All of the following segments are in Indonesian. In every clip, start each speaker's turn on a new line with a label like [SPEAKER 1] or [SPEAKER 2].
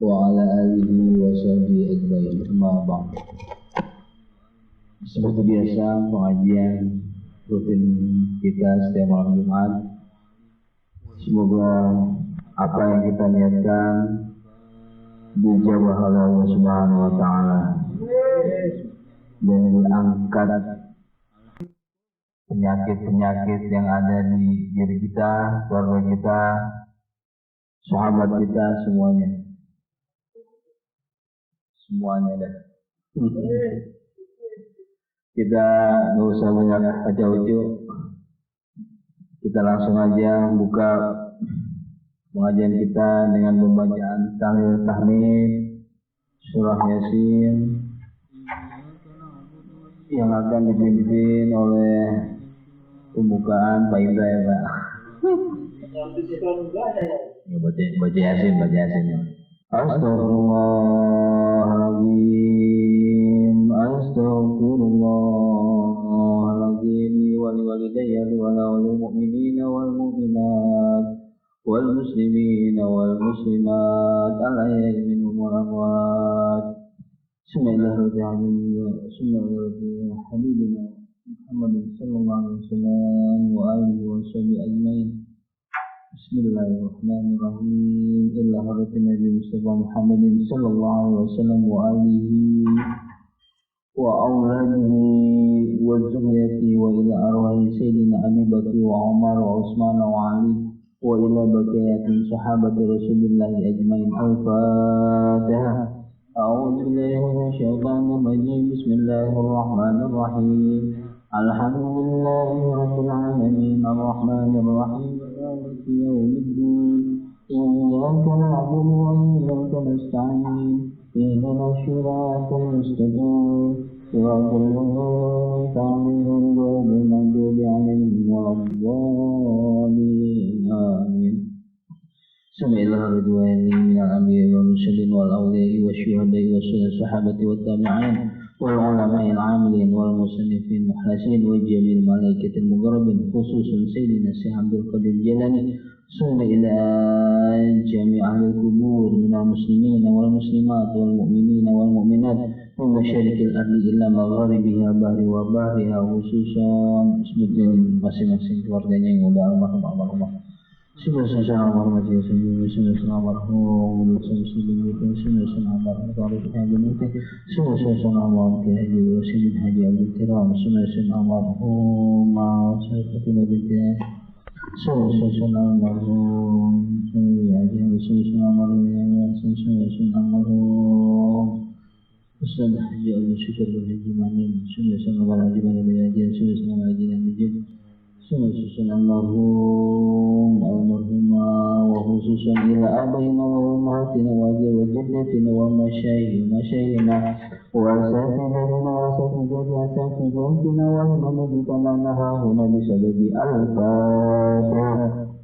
[SPEAKER 1] wa ala alihi wa sahbihi ajma'in. Amma ba'd. Seperti biasa, pengajian rutin kita setiap malam Jumat. Semoga apa yang kita niatkan dijabah oleh Allah Subhanahu wa taala dan diangkat penyakit-penyakit yang ada di diri kita, keluarga kita, sahabat kita, semuanya dah. Kita nggak usah banyak acau-acau, kita langsung aja buka pengajian kita dengan pembacaan tahlil tahmid surah Yasin yang akan dipimpin oleh pembukaan Pak Indra ya Pak. Baca Yasin. Astaghfirullahaladzim waliwalidayya walil mu'minina wal mu'minat wal muslimina wal muslimat al-ahya'i minhum wal amwat. Bismillahirrahmanirrahim. Habibina Muhammadin sallallahu alaihi wasallam wa alihi wa sahbihi ajmain. Bismillahirrahmanirrahim. Illa haratin Nabi Mustafa Muhammadin sallallahu alaihi wasallam wa alihi wa awladihi wa zurriyatihi wa ila arwahi sayyidina Abi Bakr wa Umar wa Utsman wa Ali wa ila baqiyatin sahabati Rasulillah ajmain. Al-Fatihah. A'udzu billahi minasy syaithanir rajim. Bismillahirrahmanirrahim. Alhamdulillahirabbil alamin arrahmanir rahim maliki yaumiddin. Iyyaka na'budu wa iyyaka nasta'in. Ihdinas siratal mustaqim. Siratal ladzina an'amta 'alaihim ghairil maghdubi 'alaihim waladdallin. Amin. Bismillahirrahmanirrahim. Minal anbiya'i wal mursalin wal awliya'i wasyuhada'i wassahabati wat tabi'in wal ulama'il 'amilin wal musannifin muhlasin wa jamil malaikatil muqarrabin khususan sayyidina Syekh Abdul Qadir Jilani sallallahu ila jami'il qubur minal muslimin wal muslimat wal mu'minin wal mu'minat min masyariqil ardi ila magharibiha bahri wa bahriha khususan sebutin masing-masing keluarganya yang udah almarhum. Bismillahirrahmanirrahim. Almarhumah wa khususan ila abaina wa ummahatina wa jaddatina wa masyayikhina wa asatidatina wa asatidatina wa manabitana nahahuna bisababi al-Fatihah.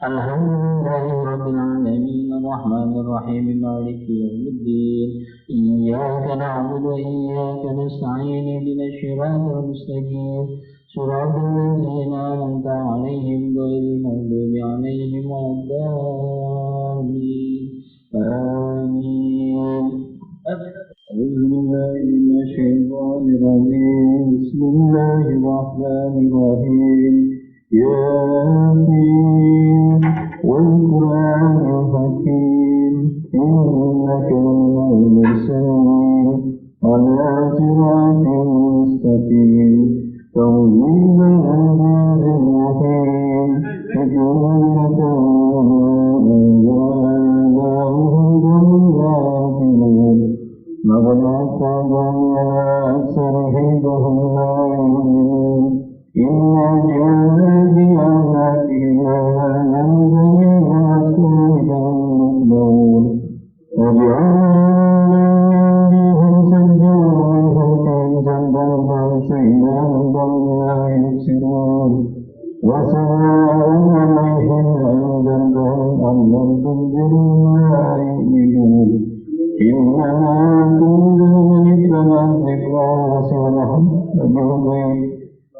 [SPEAKER 1] Alhamdulillahirabbil alamin arrahmanir rahim maliki yaumiddin. Iyyaka na'budu wa iyyaka nasta'in. Ihdinas siratal mustaqim. Siratal ladzina an'amta 'alaihim ghairil maghdubi 'alaihim waladdallin. Amin. A'udzu billahi minasy syaithanir rajim. Bismillahirrahmanirrahim. Yasin wal Qur'anil hakim innaka minal mursalin ala siratin mustaqim tanzilul azizir rahim hidayatan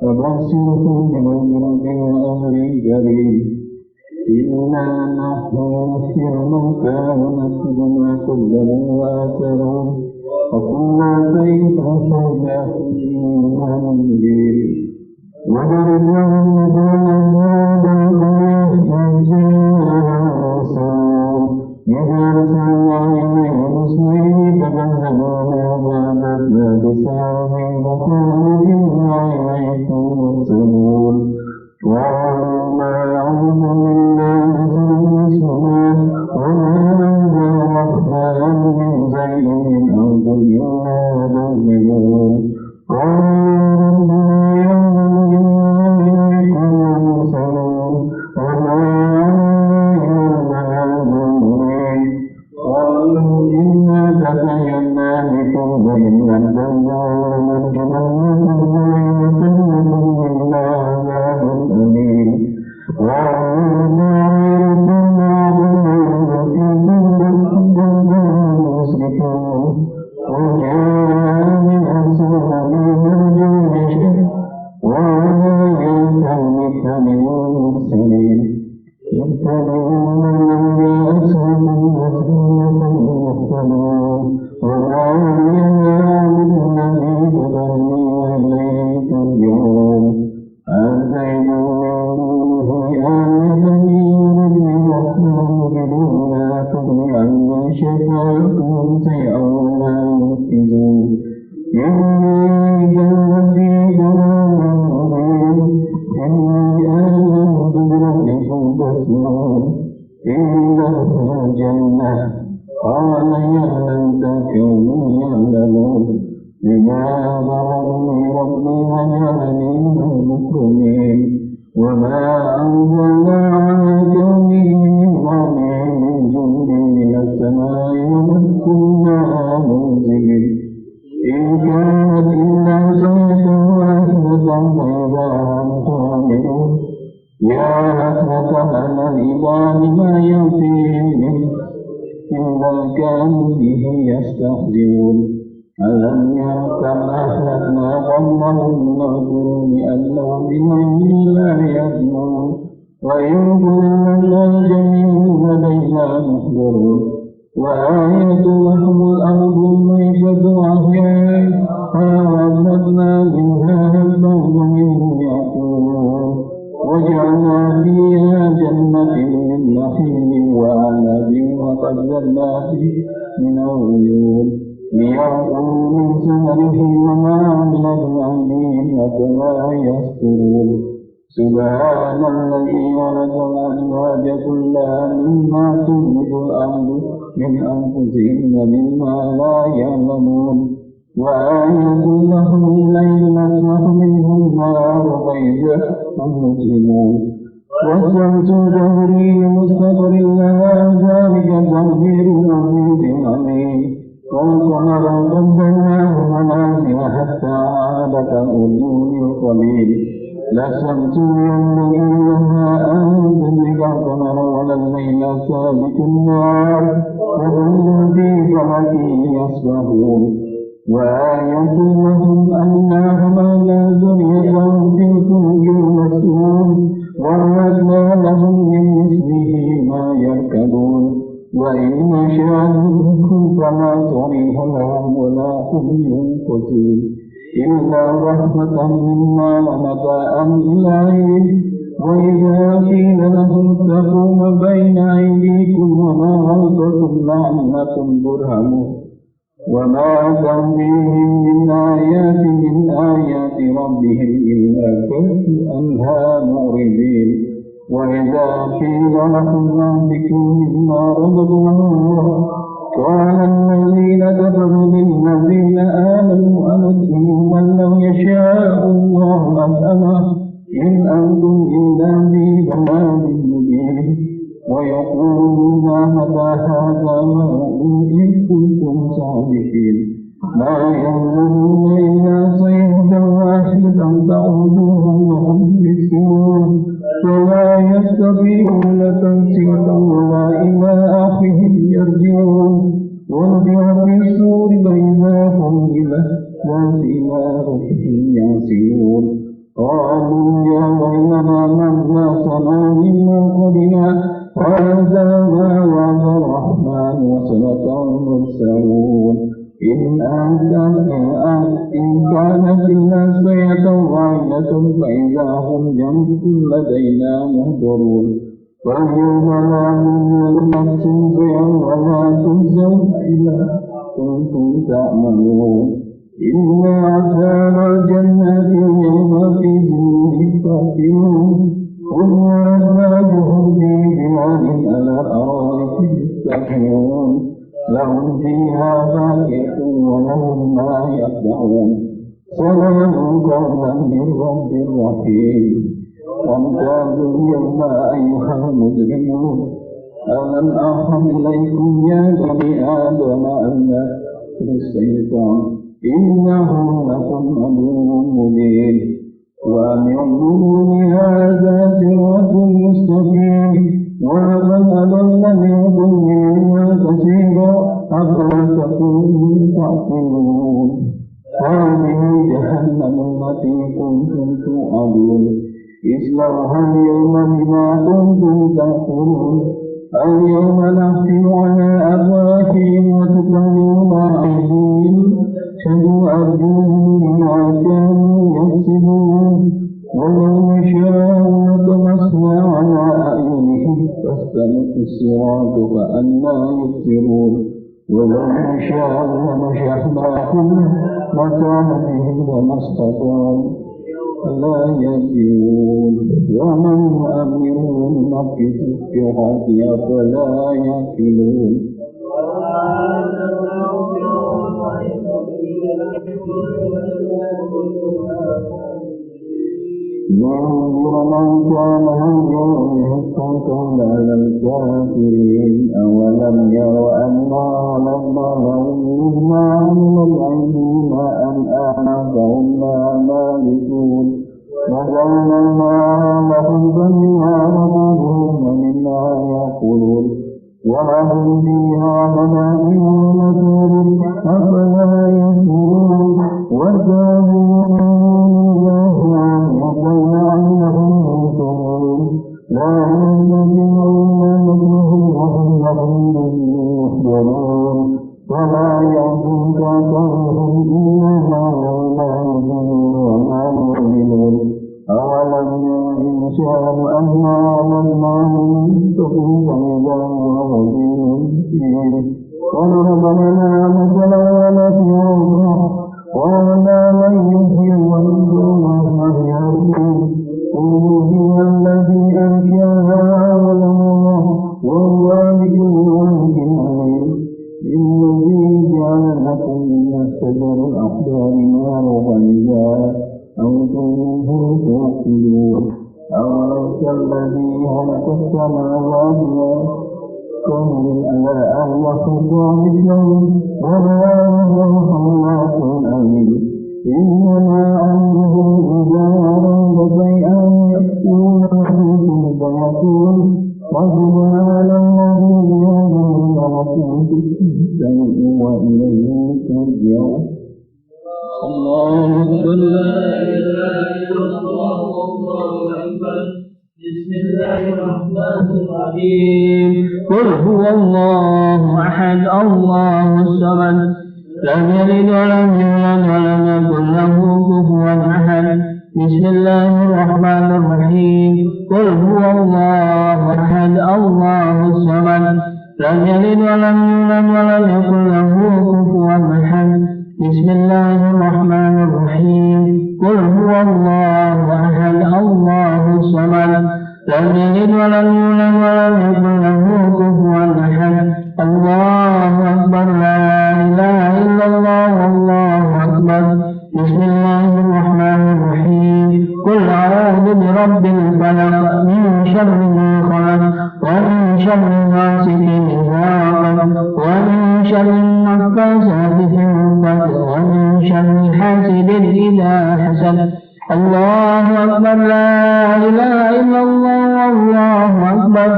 [SPEAKER 1] وبشرهم بمغفرة وأجر كريم
[SPEAKER 2] ونحيي الموتى ونكتب ما قدموا وآثروا وكل شيء فصلناه في إمام مبين وضرب لهم مثلا هذا إذا أرسلنا إليهم اثنين فكذبونا فأخذنا بسعر وقالوا إنا إليكم مرسلون وما يعلم إلا مثل وما أنزل الرحمن من شيء من أرض إلا تكذبون سبحان الذي ولد الأزواج كلها مما تنبت الأرض من أنفسهم ومما لا يعلمون وآية لهم الليل نسلخ منه النهار فإذا هم مسلمون والشمس تجري لمستقر لها ذلك تقدير العزيز العليم والقمر قدرناه منازل حتى عاد كالأرجون القليل لا الشمس ينبغي لها أن تدرك القمر ولا الليل سابق النهار وكل في فلك يسبحون وآية لهم أنا حملنا ذريتهم في الفلك المسحور وأعتدنا لهم من مثله ما يركبون وإن نشاء نهلكهم فلا صريخ لهم ولا هم ينقذون إلا رحمة منا ومتاعا إلى حين وإذا قيل لهم اتقوا ما بين أيديكم وما خلفكم لعلكم ترحمون وما تأتيهم من آيات ربهم إلا كأنها معرضين وإذا قيل لهم أنفقوا مما رزقكم الله قال الذين كفروا للذين آمنوا أنطعم من لو يشاء الله أطعمه إن أنتم إلا في ضلال مبين ويقولون متى هذا إن كنتم صادقين ما ينظرون إلا صيحة واحدة تعودهم وهم يسكنون ولا يستطيعون تنسيقا ولا إلى آخرهم يرجعون ونفخ في الصور فإذا هم إلى ربهم ينسلون قالوا يا ويلنا من بعثنا من مرقدنا هذا يعملون إن كانت إلا صيحة واحدة فإذا هم جميع لدينا محضرون فاليوم لا نظلم نفس شيئا ولا تجزون إلا كنتم تعملون إنا أصحاب الجنة اليوم في سرور فاكهون هم وأزواجهم في ظلال على الأرائك يتكئون لهم فيها فاكهة ولهم ما يدعون سلام قولا من رب رحيم وامتازوا اليوم أيها المجرمون ألم أعهد إليكم يا بني آدم ألا تتقوا الشيطان إنه لكم عدو مبين وأن يعبدوني هذا صراط مستقيم ولقد أضل منكم جبلا كثيرا أفلا تكونوا تعقلون هذه جهنم التي كنتم توعدون اصلوها اليوم بما كنتم تكفرون اليوم نختم على أفواههم وتكلمنا أيديهم شهدوا أرجلهم بما كانوا يكسبون ولو نشاء لطمسنا على أعينهم فاستبقوا الصراط فأنى يبصرون ولو نشاء لمسخناهم مكانهم وما استطاعوا لا يرجعون ومن يؤمرهم نقص في الأرض أفلا يعقلون ينظر من كان هيا يحق على الكافرين أولم يروا أنا لما لهم مما عمل العلم أن آنفهم لا مالكون وجعلنا لهم سميعا وأبصارا ومنها يأكلون ولهم فيها منافع ونسور أفلا يشكرون والظالمون وضل عنهم ينصرون لا يستطيعون نصرهم وهم لهم يحضرون ولا يحزنك قولهم إنما لا يؤمنون وما يؤمنون أولم ير الإنسان أنا علمناه تقيم إذا هو مبين وضرب لنا مثلا ونسيه وما من يحيي ويميت وما يعلم قل هي الذي أنشأها أول مرة وهو بكل خلق عليم الذي جعل لكم من شجر الأخضر نارا فإذا أنتم منه توقدون أوليس الذي خلق السماوات والأرض على أن يخلقوا مثلهم وما هو خلاق أليم إنما أمره إذا أراد شيئا يقول له كن فيكون وسبحان الذي بيده ملكوت كل شيء وإليه ترجعون الله أكبر لا إله إلا الله والله أكبر بسم الله الرحمن الرحيم قل هو الله أحد الله الصمد لم يلد ولم يولد ولم يكن له كفوا أحد بسم الله الرحمن الرحيم قل هو الله أحد الله الصمد لم يلد ولم يولد ولم يكن له كفوا أحد بسم الله الرحمن الرحيم قل هو الله أحد الله الصمد لم يلد ولم يولد ولم يكن له كفوا أحد الله أكبر لا إله إلا الله والله أكبر بسم الله الرحمن الرحيم قل أعوذ برب الفلق من شر ما خلق ومن شر غاسق إذا وقب ومن شر النفاثات في العقد ومن شر حاسد إذا حسد الله أكبر لا إله إلا الله والله أكبر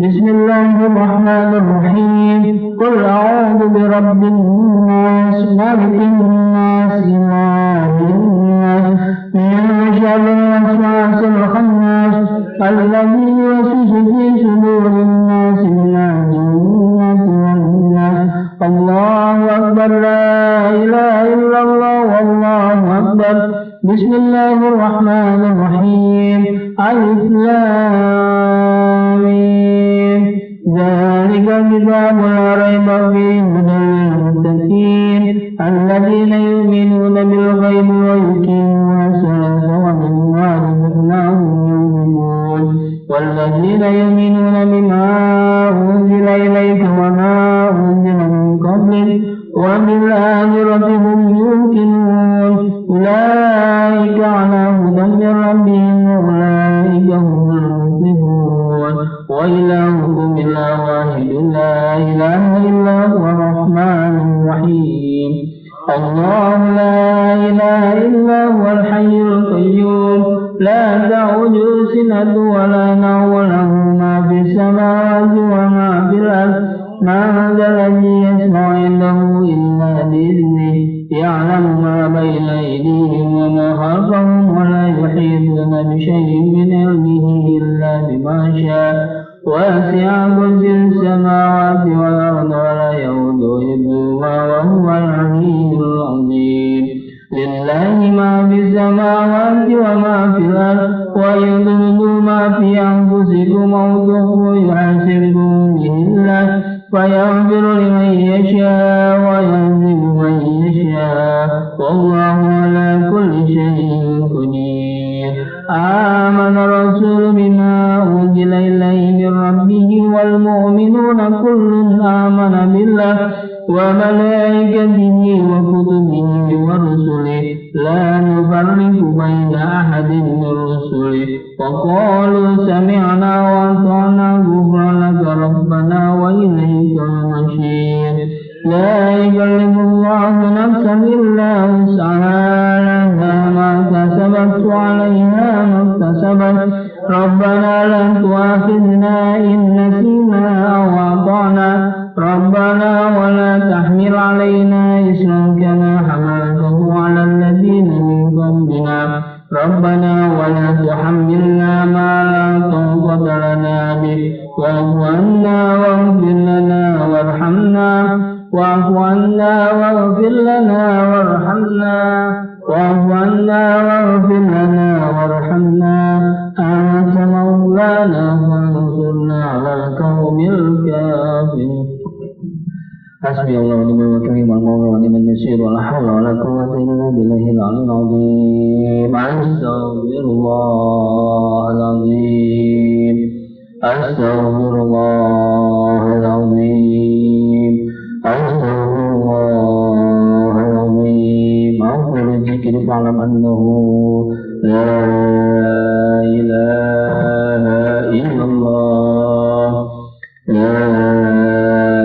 [SPEAKER 2] بسم الله الرحمن الرحيم قل أعوذ برب الناس ملك الناس إله الناس من شر الوسواس الخناس الذي يوسوس في صدور الناس من الجنة والناس الله أكبر
[SPEAKER 1] أكبر لا إله إلا الله والله أكبر بسم الله الرحمن الرحيم ألف لام ميم ذلك الكتاب لا ريب فيه هدى للمتقين الذين يؤمنون بالغيب ويقيمون الصلاة ومما رزقناهم ينفقون والذين يؤمنون بما أنزل إليك وما أنزل من قبلك وبالآخرة هم يوقنون أولئك على هدى من ربهم وأولئك هم المفلحون وإلهكم إله واحد لا إله إلا هو الرحمن الرحيم الله لا إله إلا هو الحي القيوم لا تأخذه سنة ولا نوم له ما في السماوات وما في الأرض ما ذا الذي يسمع عنده إلا بإذنه يعلم ما بين أيديهم وما خلفهم ولا يحيطون بشيء من علمه إلا بما شاء وسع كرسي السماوات والأرض ولا يؤوده حفظهما وهو العلي العظيم لله ما في السماوات وما في الأرض وإن تبدوا ما في أنفسكم أو تخفوه يحاسبكم به الله فيغفر لمن يشاء ويعذب من يشاء والله على كل شيء قدير آمن الرسول بما أنزل إليه من ربه والمؤمنون كل آمن بالله وملائكته وكتبه ورسله لا نفرق بين أحد من رسله وقالوا سمعنا وأطعنا غفرانك ربنا وإليك المصير لا يكلف الله نفسا إلا وسعها لها ما كسبت وعليها ما اكتسبت ربنا لا تؤاخذنا إن نسينا أو أخطأنا ربنا ولا تحمل علينا إصرا كما حملته على الذين من قبلنا ربنا ولا تحملنا ما لا طاقة لنا به واعف عنا واغفر لنا وارحمنا واعف عنا واغفر لنا وارحمنا واعف عنا واغفر لنا وارحمنا أنت مولانا فانصرنا على القوم الكافرين حسبي الله ونعم الوكيل والمولى ونعم النصير ولا حول ولا قوة إلا بالله العلي العظيم أستغفر الله العظيم أستغفر الله العظيم أستغفر الله العظيم أغفر الذكر فاعلم أنه لا إله إلا الله لا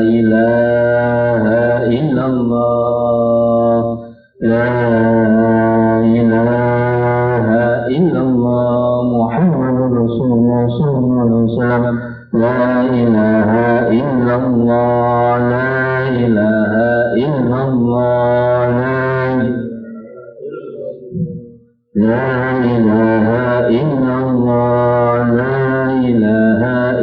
[SPEAKER 1] إله إلا الله لا إله إلا الله محمد رسول الله صلى الله عليه وسلم لا إله إلا الله لا إله إلا الله لا إله إلا الله لا إله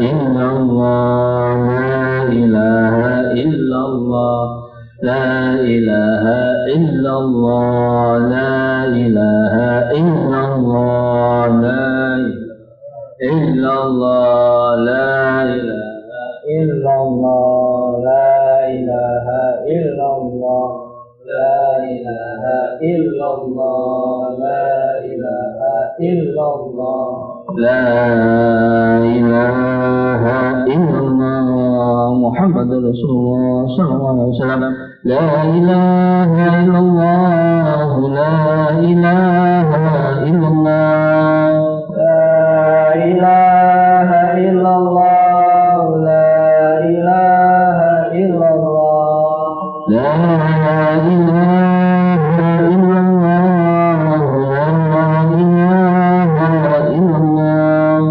[SPEAKER 1] إلا الله لا إله إلا الله لا إله إلا الله لا إله إلا الله لا إله إلا الله لا إله إلا الله لا إله إلا الله لا إله إلا الله لا إله إلا الله محمد رسول الله صلى الله عليه وسلم لا إله إلا الله لا إله إلا الله لا إله إلا الله لا إله إلا الله لا إله إلا الله لا إله إلا الله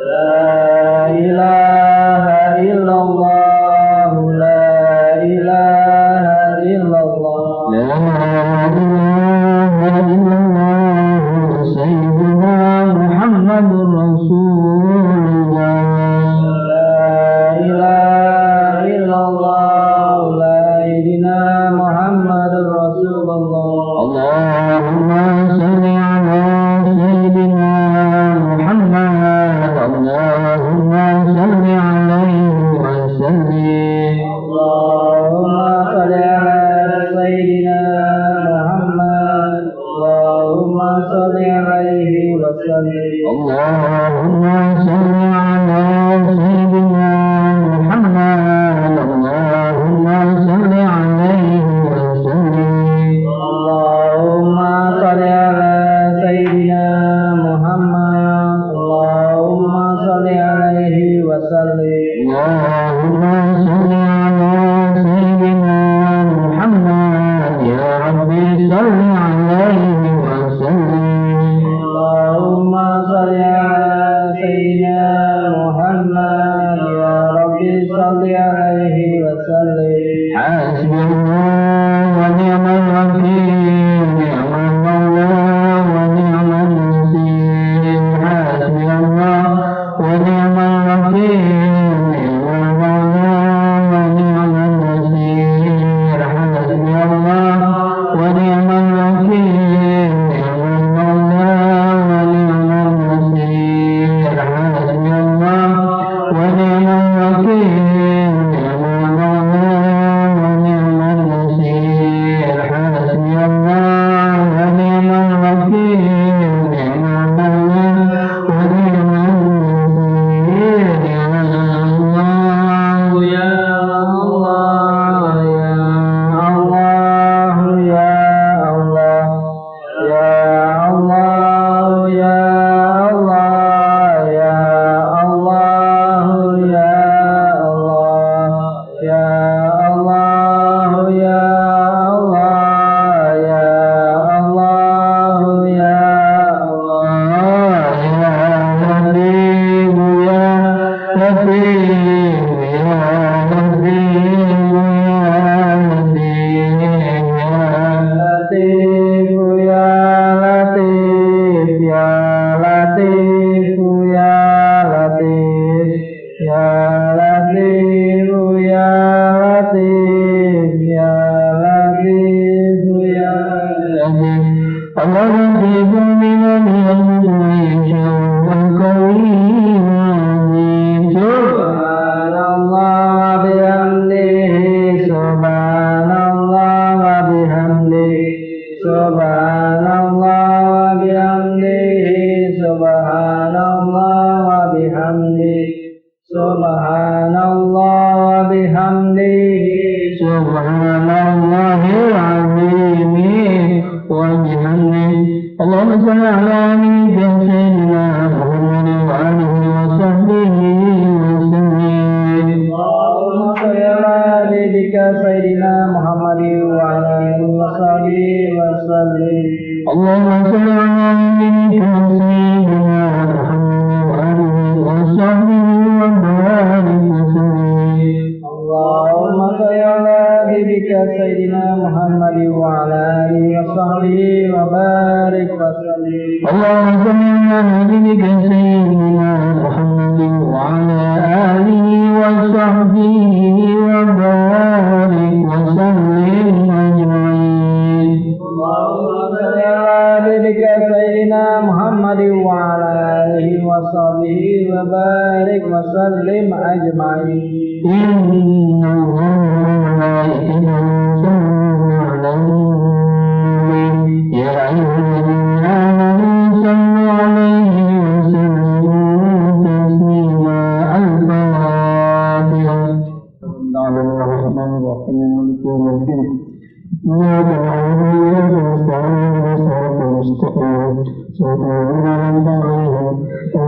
[SPEAKER 1] لا إله إلا الله لا إله إلا الله لا إله إلا الله سيدنا محمد رسول الله لا إله إلا الله سيدنا محمد محمد رسول الله.
[SPEAKER 2] اللهم صل على سيدنا محمد. اللهم صل عليه وسلم.
[SPEAKER 1] اللهم صل على سيدنا محمد. اللهم صل عليه وسلم.
[SPEAKER 2] اللهم صل على سيدنا محمد. اللهم صل عليه وسلم.
[SPEAKER 1] اللهم صل على سيدنا محمد. اللهم صل عليه وسلم.
[SPEAKER 2] اللهم صل على سيدنا محمد. يا ربي صل عليه وسلم.
[SPEAKER 1] اللهم صل على سيدنا محمد. يا ربي صل عليه وسلم.
[SPEAKER 2] حسبي الله ونعم الوكيل. نعم المولى ونعم النصير. حسبي الله ونعم الوكيل. نعم المولى ونعم النصير. حسبي الله ونعم الوكيل. نعم المولى ونعم النصير. حسبي الله ونعم الوكيل. نعم المولى ونعم النصير. حسبي الله ونعم الوكيل. نعم المولى ونعم النصير. يا الله يا الله يا الله يا الله يا الله يا الله يا الله يا الله يا الله يا الله يا الله يا لطيف يا لطيف يا لطيف يا لطيف يا لطيف يا لطيف يا لطيف يا لطيف يا لطيف يا لطيف. الله لطيف بمن يشاء القوي العظيم. سبحان الله وبحمده. سبحان الله وبحمده. سبحان الله وبحمده. سبحان الله وبحمده. سبحان الله وبحمده. سبحان الله العظيم وبحمده. اللهم صل على سيدنا محمد وآله وصحبه وسلم.
[SPEAKER 1] اللهم صل على نبيك سيدنا محمد وعلى آله وصحبه وسلم.
[SPEAKER 2] اللهم صل على سيدنا محمد وآله وصحبه وبارك وسلم.
[SPEAKER 1] اللهم صل على نبيك سيدنا محمد وعلى آله وصحبه وبارك وسلم.
[SPEAKER 2] اللهم صل على نبيك سيدنا محمد وعلى آله وصحبه وبارك وسلم أجمعين.
[SPEAKER 1] اللهم صل على نبيك سيدنا محمد وعلى آله وصحبه وبارك وسلم أجمعين.
[SPEAKER 2] إن الله وملائكته يصلون على النبي. يا أيها الذين آمنوا صلوا عليه وسلموا تسليما. الفاتحة. بسم الله الرحمن الرحيم. مالك يوم الدين. إياك نعبد وإياك نستعين. صراط المستقيم صراط الذين أنعمت عليهم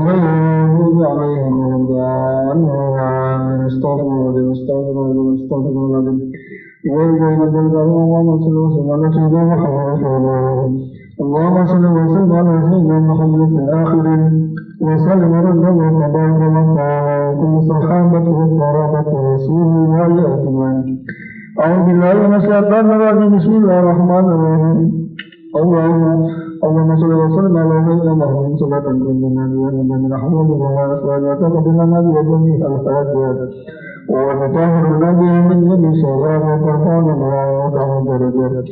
[SPEAKER 2] غير المغضوب عليهم ولا الضالين. استغفر الله استغفر الله استغفر الله. اللهم صل وسلم على سيدنا محمد في الآخرين وسلم ربنا وتبارك وتعالى صحابته وقرابة رسول الله أجمعين. أعوذ بالله من الشيطان الرجيم. بسم الله الرحمن الرحيم. اللهم صل وسلم على سيدنا محمد صلاة كلنا بها من رحمة الله وتقبل لنا بها جميع الحاجات وتطهر الذي من يد الصلاة وترفعنا بها درجات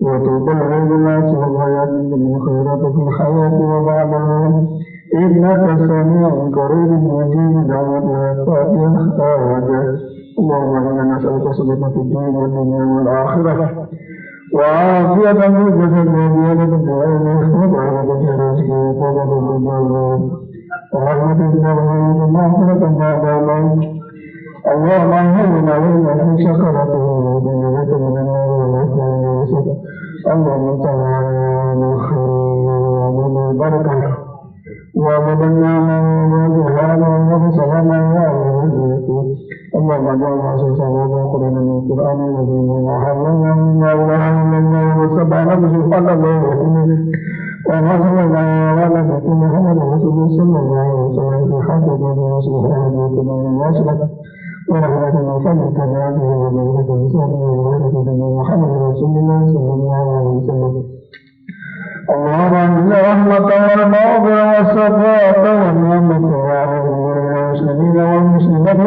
[SPEAKER 2] وتبلغنا سبحانه من خيرات في الحياة وبعد الموت إنك سميع قريب مجيب دعوتها الفاتحة اللهم إنا نسألك صدقة في الدين والدنيا والآخرة وعافية في الجسد وزيادة في العلم وبعدة في الرزق وطلب الرجال ورحمة الله ومغفرة بعد الموت اللهم هون علينا في شكرته وبنعمته من النار والعافية اللهم تعالى من خير ومن البركة ومن وزهانا وسلاما وعلى اللهم اجعلنا سلسلة وقرنا من القرآن العظيم وحللنا من الله منا وسبحنا بسبحان الله وحسبنا ولا نكون محمد رسول صلى الله عليه وسلم في حق الله سبحانه وتعالى ورحمة الله فضلك بعده وبركة بسببه وبركة محمد رسول الله صلى الله عليه وسلم اللهم انزل رحمة والمغفرة والصفاء والنعمة وعلى المسلمين والمسلمات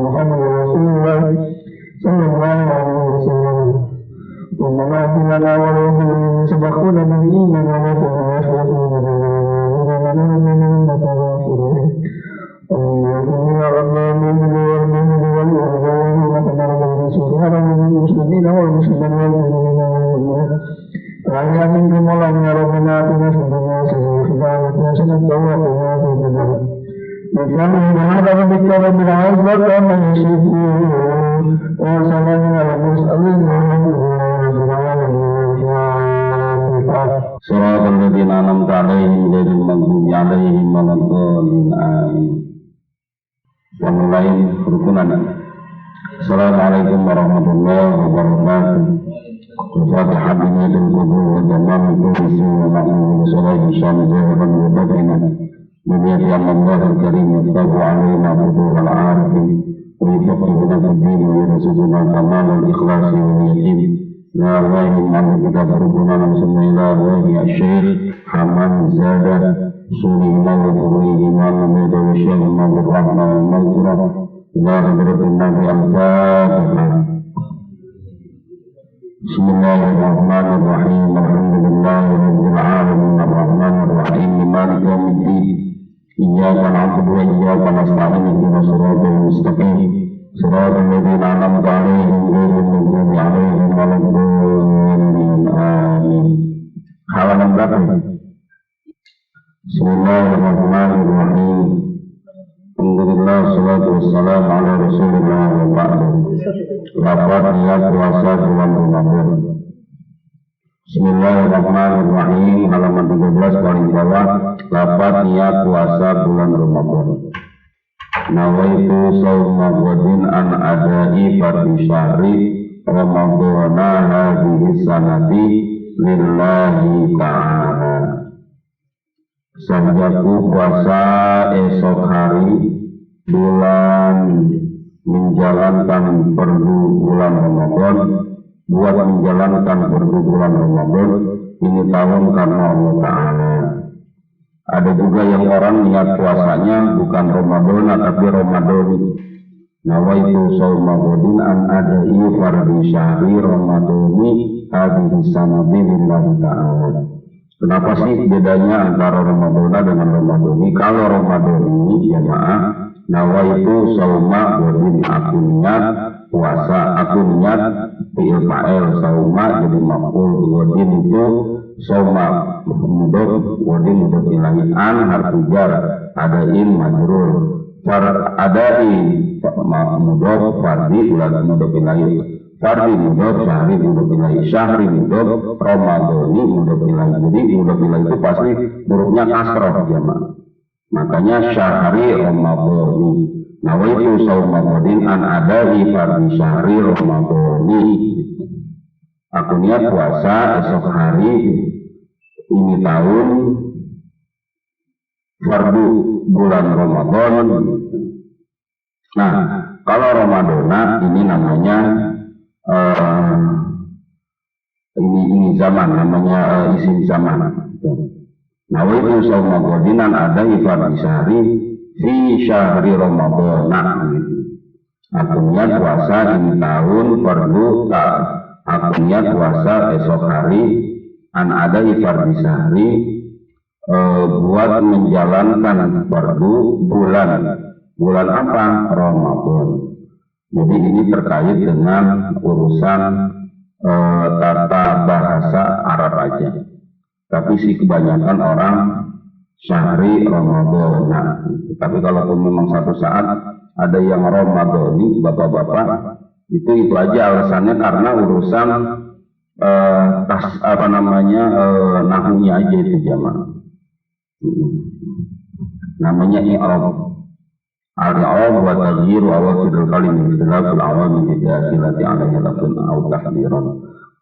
[SPEAKER 2] محمد رسول الله صلى الله عليه وسلم ثم اغفر لنا ولهم سبقونا بالإيمان ولا تشركوا المسلمين والمسلمات وعلى منكم الله من ربنا آتنا في الدنيا حسنة وحسنة وقنا هذا بك رب العزة عما يصفون وسلام على المرسلين
[SPEAKER 1] صراط الذين أنعمت عليهم غير المغضوب عليهم ولا الضالين آمين. Mulai rukunan. Assalamualaikum warahmatullahi wabarakatuh. Al-Fatihah binidul kubur wa tamam kursi wa ma'amul salahi syami zahiran wa batina Biniati Allah al-Karim Yaftahu alaina futuh al-arifin wa yafaqihuna fi din wa yarzuquna kamal al-ikhlasi wa yatim la wahi ma'amul kitab rukuna namsunna ila wahi al-syaykh Hamam Zada Sulihina wa Furuhina wa Muda wa Syaihina wa Rahman wa Maghfirah ila hadratin Nabi al-Fatihah. Bismillahirrahmanirrahim. Alhamdulillahirabbil alamin arrahmanir rahim maliki yaumiddin. Iyyaka na'budu wa iyyaka nasta'in ihdinas siratal mustaqim. Siratal ladzina an'amta 'alaihim ghairil maghdubi 'alaihim waladdallin. Amin. Halaman berapa? Bismillahirrahmanirrahim. Alhamdulillah, salatu wassalamu ala rasulillah wa ba'du. Lafaz niat puasa bulan Ramadan. Bismillahirrahmanirrahim. Halaman 13 paling bawah. Lafaz niat puasa bulan Ramadan. Nawaitu sawma wadin an adai fardhi syahri Ramadana hadhihi sanati lillahi ta'ala. Sahajaku puasa esok hari bulan menjalankan fardu bulan Ramadan, buat menjalankan fardu bulan Ramadan ini tahun karena Allah Ta'ala. Ada juga yang orang niat puasanya bukan Ramadan tapi Ramadan. Nawaitu sawma ghadin an adai fardhi syahri Ramadani hadhihi sanati lillahi ta'ala. Kenapa sih bedanya antara Ramadan dengan Ramadani? Kalau Ramadani jamaah nawaitu sauma wadin, aku niat puasa, aku niat fi'il fa'il sauma jadi maf'ul, wadin itu sauma mudhof, wadin mudhof ilahi, an harfu jar, adain majrur, adain mudhof, fardhi mudhof ilahi, fardhi mudhof, syahri mudhof ilahi, syahri mudhof, ramadhani mudhof ilahi. Jadi mudhof ilahi itu pasti hurufnya kasroh jamaah. Makanya syahri ramadhani. Nawaitu sawma ghadin an adai fardhi syahri ramadhani. Aku niat puasa esok hari ini tahun fardu bulan Ramadan. Nah, kalau Ramadana ini namanya ini zaman, namanya isim zaman. Nawaitu sawma ghadinan adai fardhi syahri
[SPEAKER 3] fi syahri Ramadan. Nah, gitu. Aku niat puasa ini tahun fardu aku niat puasa esok hari an ada fardu syahri buat menjalankan fardu bulan apa? Ramadan. Jadi ini terkait dengan urusan tata bahasa Arab aja. Tapi sih kebanyakan orang syahri Ramadan. Nah, tapi kalaupun memang satu saat ada yang Ramadhani, bapak-bapak, itu aja alasannya karena urusan nahunya aja itu jamaah. Namanya i'rab. Al-i'rab wa taghyiru awakhiril kalim ikhtilaful awamil dakhilati 'alaihi lafzun aw tahdiran.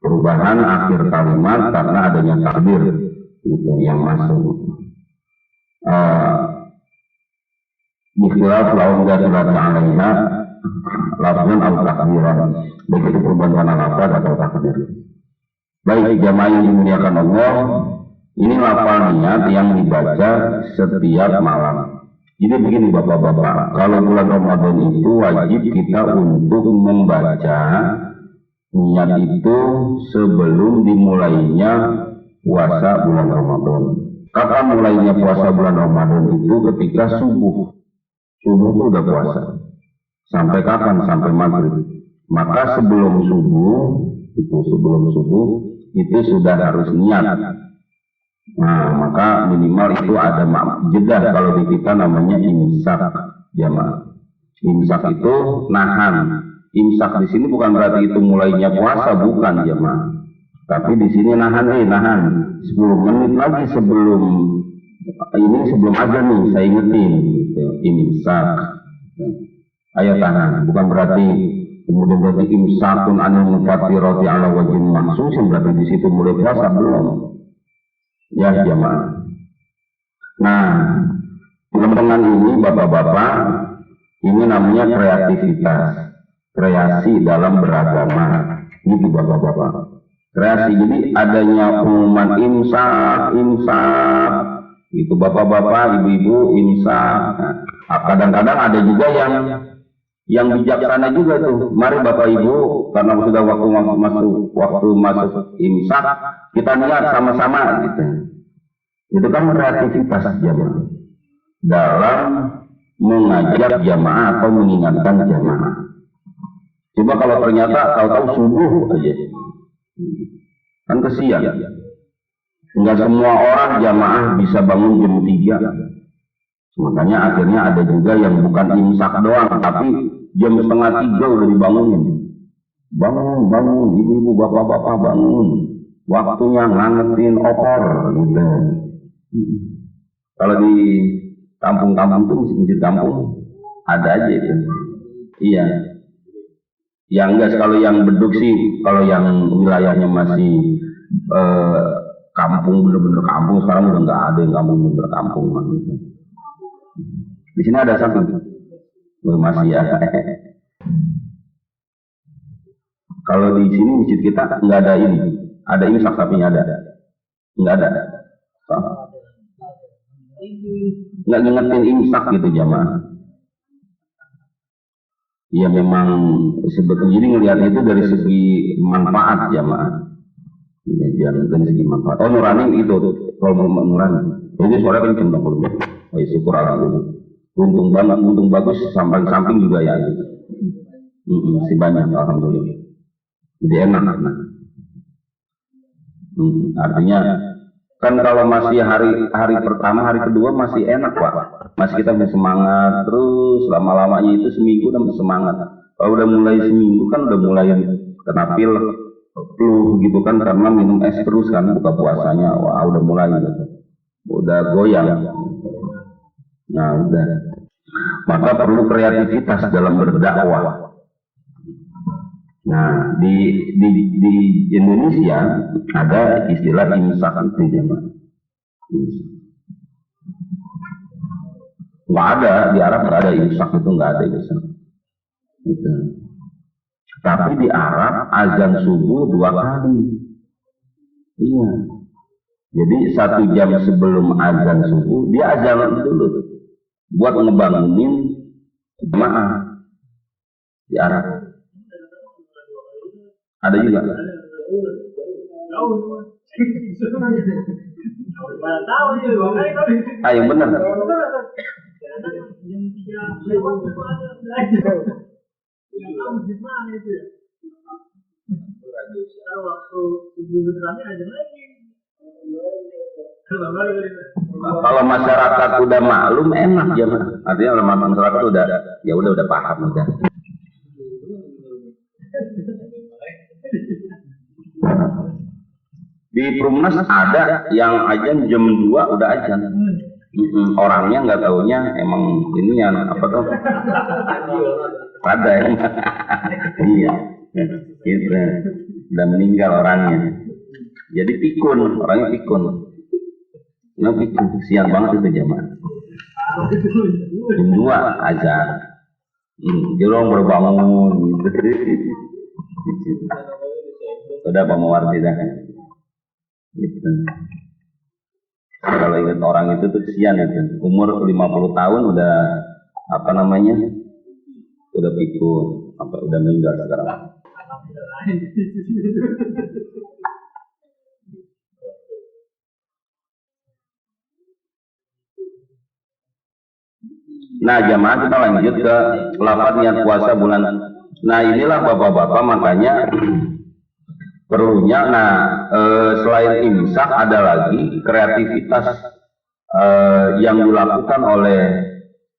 [SPEAKER 3] Perubahan akhir kalimat karena adanya takdir itu yang masuk. Ikhtilaf lawan dakhilati 'alaiha lafzun aw tahdiran. Begitu perubahan karena lafaz atau takdir. Baik jamaah yang dimuliakan Allah, ini lafal niat yang dibaca setiap malam. Jadi begini bapak-bapak, kalau bulan Ramadan itu wajib kita untuk membaca niat itu sebelum dimulainya puasa bulan Ramadan. Kapan mulainya puasa bulan Ramadan itu ketika subuh. Subuh itu udah puasa. Sampai kapan? Sampai maghrib. Maka sebelum subuh itu sudah harus niat. Nah, maka minimal itu ada jeda kalau di kita namanya imsak jamaah. Imsak itu nahan. Imsak di sini bukan berarti itu mulainya puasa, bukan jamaah. Tapi di sini nahan 10 menit lagi sebelum azan nih saya ingetin gitu. Imsak. Ayo tahan, bukan berarti kemudian berarti imsakun anil mufatirati ala wajhin maksus berarti di situ mulai puasa belum. Ya jamaah. Nah, lempengan ini bapak-bapak, ini namanya kreativitas, kreasi dalam beragama. Ini bapak-bapak. Kreasi, jadi adanya pengumuman imsak, itu bapak-bapak, ibu-ibu imsak. Nah, kadang-kadang ada juga yang bijaksana juga tuh. Mari bapak ibu, karena sudah waktu masuk imsak, kita niat sama-sama gitu. Itu kan kreativitas jamaah dalam mengajak jamaah atau mengingatkan jamaah. Coba kalau ternyata tahu-tahu subuh aja, kan kesian. Enggak semua orang jamaah bisa bangun jam 3. Makanya akhirnya ada juga yang bukan imsak doang, tapi jam 2:30 udah dibangunin. Bangun, ibu-ibu, bapak-bapak bangun. Waktunya ngangetin opor gitu. Kalau di kampung-kampung tuh masjid kampung ada aja itu. Iya. Yang enggak, kalau yang beduk sih, kalau yang wilayahnya masih kampung, bener-bener kampung, sekarang udah nggak ada yang kampung bener kampung gitu. Di sini ada satu, masih ya. Kalau di sini masjid kita nggak ada ini, ada imsak tapi nggak ada, nggak ngingetin imsak gitu jamaah. Ya memang sebetulnya jadi ngelihatnya itu dari segi manfaat jamaah. Ya, dari segi manfaat. Oh nurani itu, kalau mau nurani. Jadi suara kenceng dong kalau gitu. Oh ya syukur alhamdulillah. Untung bagus, samping juga ya. Masih banyak alhamdulillah. Jadi enak. Artinya kan kalau masih hari pertama, hari kedua masih enak pak. Masih kita masih semangat terus, lama-lamanya itu seminggu udah semangat. Kalau udah mulai seminggu kan udah mulai kena flu gitu kan, karena minum es terus kan buka puasanya. Wah udah mulai gitu. Udah goyang. Nah udah. Maka perlu kreativitas dalam berdakwah. Nah di Indonesia ada istilah imsak itu jemaah. Nggak ada, di Arab nggak ada imsak, itu nggak ada imsak. Gitu. Tapi di Arab azan subuh 2 kali. Iya. Jadi 1 jam sebelum azan subuh dia azan dulu. buat ngebangunin jemaah di Arab. Ada juga. Ah, yang benar. Kalau masyarakat udah maklum enak ya, artinya kalau masyarakat udah ya udah paham udah. Di Perumnas ada yang ajan jam 2 udah ajan. Orangnya nggak taunya emang ini yang apa tuh? Ada yang iya, gitu. Udah meninggal orangnya. Jadi pikun, orangnya pikun. Nah, pikun, siang banget itu jamaah. Jam 2 ajan. Jorong baru bangun. Udah Pak Mawardi dah. Gitu. Kalau ingat orang itu tuh kesian itu. Umur 50 tahun udah apa namanya? Udah pikun, apa udah meninggal sekarang. Nah, jamaah kita lanjut ke lafaz niat puasa bulan. Nah, inilah bapak-bapak makanya perlunya. Nah, selain imsak ada lagi kreativitas yang dilakukan oleh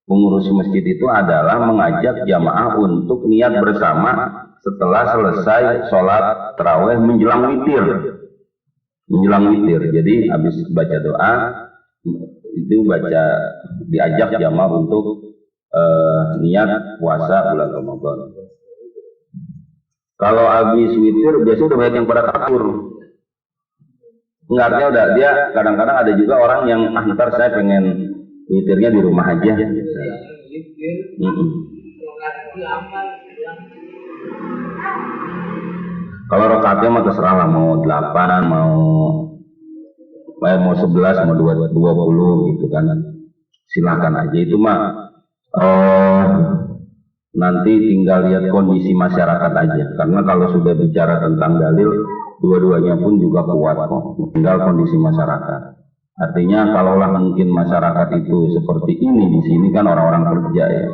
[SPEAKER 3] pengurus masjid itu adalah mengajak jamaah untuk niat bersama setelah selesai sholat tarawih menjelang witir. Jadi habis baca doa itu diajak jamaah untuk niat puasa bulan Ramadan. Kalau habis witir biasanya udah banyak yang pada kabur. Enggaknya udah dia kadang-kadang ada juga orang yang ntar saya pengen witirnya di rumah aja. Kalau rakaatnya mah terserah lah, mau 8, mau 11, mau 20 gitu kan. Silakan aja itu mah nanti tinggal lihat kondisi masyarakat aja. Karena kalau sudah bicara tentang dalil, dua-duanya pun juga kuat kok. Tinggal kondisi masyarakat. Artinya kalaulah mungkin masyarakat itu seperti ini di sini kan orang-orang kerja ya.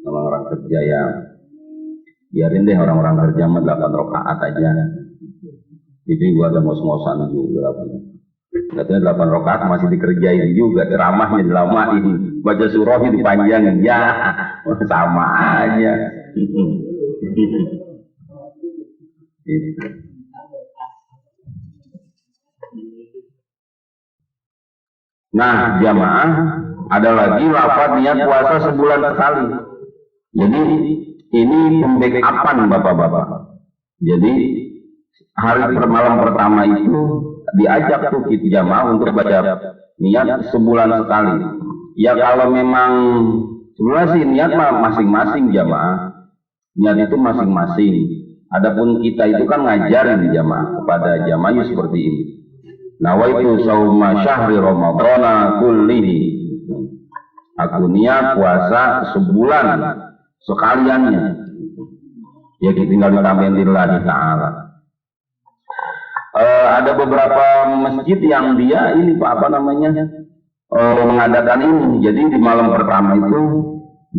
[SPEAKER 3] Orang-orang kerja ya. Biarin deh orang-orang kerja mah 8 rakaat aja. Itu juga ada ngos-ngosan juga. Katanya 8 rakaat masih dikerjain juga, ceramahnya dilamain, baca surah dipanjangin, ya sama aja. Nah, jamaah ada lagi lafaz niat puasa sebulan sekali. Jadi ini pembackupan bapak-bapak. Jadi hari malam pertama itu diajak tuh kita jamaah untuk baca niat sebulan sekali. Ya kalau memang sebenarnya sih niat masing-masing jamaah. Niat itu masing-masing. Adapun kita itu kan ngajarin jamaah kepada jamaah seperti ini. Nawaitu sauma syahri ramadhana kullihi. Aku niat puasa sebulan sekaliannya. Ya kita tinggal ditambahin lillahi ta'ala. Ada beberapa masjid yang dia ini Pak apa namanya mengadakan ini. Jadi di malam pertama itu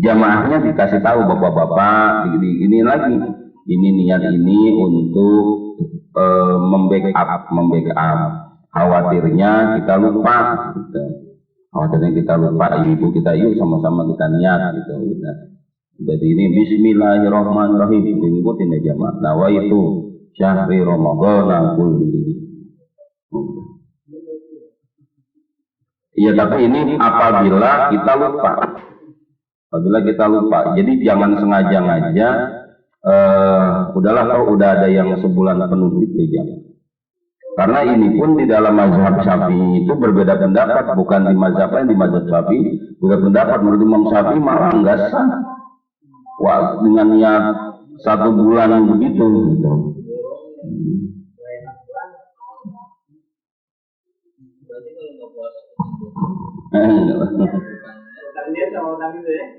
[SPEAKER 3] jamaahnya dikasih tahu bapak-bapak ini lagi. Ini niat ini untuk membackup. Khawatirnya kita lupa. Gitu. Khawatirnya kita lupa. Ibu kita yuk sama-sama kita niat gitu. Jadi ini Bismillahirrahmanirrahim. Diikutin ya jamaah. Nawaitu syahri Ramadhana kulli. Iya, tapi ini apabila kita lupa. Apabila kita lupa. Jadi jangan sengaja-ngaja udahlah kalau udah ada yang sebulan penuh itu jangan. Karena ini pun di dalam mazhab Syafi'i itu berbeda pendapat, bukan di mazhab lain, di mazhab Syafi'i berbeda pendapat. Menurut Imam Syafi'i malah enggak sah. Wah, dengan niat 1 bulan begitu gitu.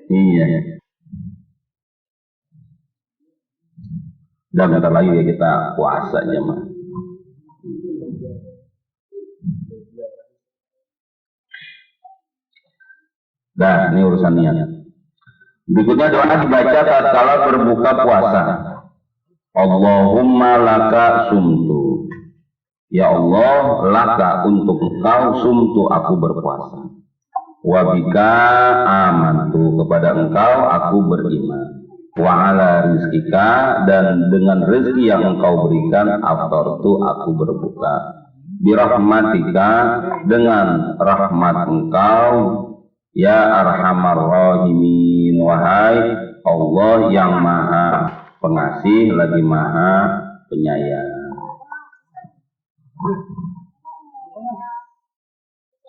[SPEAKER 3] Iya. Dan bentar lagi ya kita puasa jemaah. Dah, ini urusan niat. Berikutnya doa dibaca tatkala berbuka puasa. Allahumma laka sumtu. Ya Allah, laka untuk engkau sumtu aku berpuasa. Wa bika amantu, kepada engkau aku beriman. Wa ala rizkika, dan dengan rezeki yang engkau berikan aftartu aku berbuka. Birahmatika, dengan rahmat engkau ya arhamar rahimin, wahai Allah yang maha pengasih lagi maha penyayang.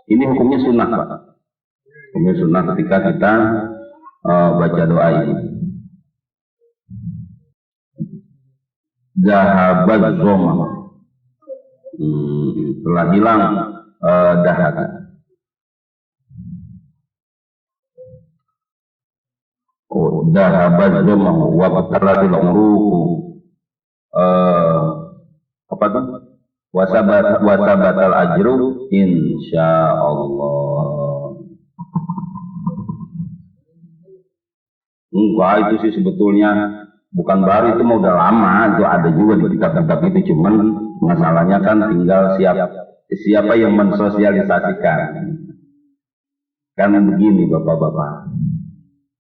[SPEAKER 3] Ini hukumnya sunnah, Pak. Hukumnya sunnah ketika kita baca doa ini. Zahabaz zoma, telah hilang dahaga. Oh, zahabaz zoma wa batalatil umruhu. Apa tuh? Wasabatal ajru insyaallah. Enggak, itu sih sebetulnya bukan baru, itu udah lama, itu ada juga di kitab-kitab itu, cuman masalahnya kan tinggal siapa yang mensosialisasikan. Kan begini Bapak-bapak.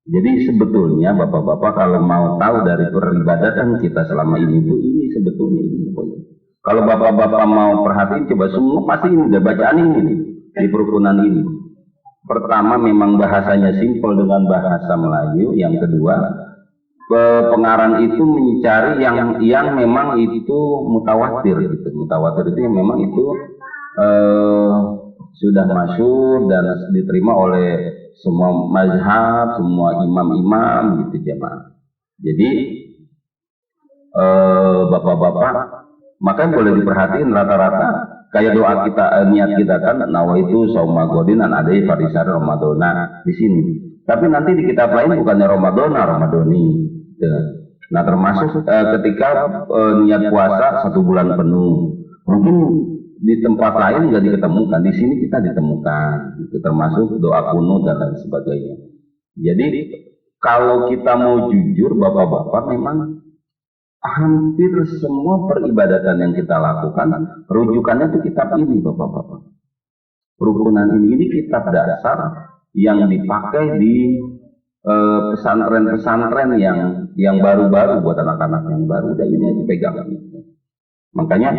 [SPEAKER 3] Jadi sebetulnya Bapak-bapak kalau mau tahu dari peribadatan kita selama ini itu ini sebetulnya ini. Kalau Bapak-bapak mau perhatiin, coba semua pasti ini udah bacaan ini di perukunan ini. Pertama memang bahasanya simpel dengan bahasa Melayu. Yang kedua, pengarang itu mencari yang memang itu mutawatir gitu. Mutawatir itu yang memang itu sudah masyhur dan diterima oleh semua mazhab, semua imam-imam gitu jemaah. Jadi Bapak-bapak, maka boleh diperhatiin rata-rata kayak doa kita, niat kita kan nawaitu sauma godin an adai farisar ramadona di sini. Tapi nanti di kitab lain bukannya ramadona, ramadoni. Nah termasuk ketika niat puasa 1 bulan penuh, mungkin di tempat lain nggak diketemukan, di sini kita ditemukan. Itu termasuk doa kunut dan lain sebagainya. Jadi kalau kita mau jujur Bapak-bapak, memang hampir semua peribadatan yang kita lakukan rujukannya itu kitab ini Bapak-bapak. Rukunan ini kitab dasar yang dipakai di pesantren-pesantren yang baru-baru, buat anak-anak yang baru, dan ini dipegang. Makanya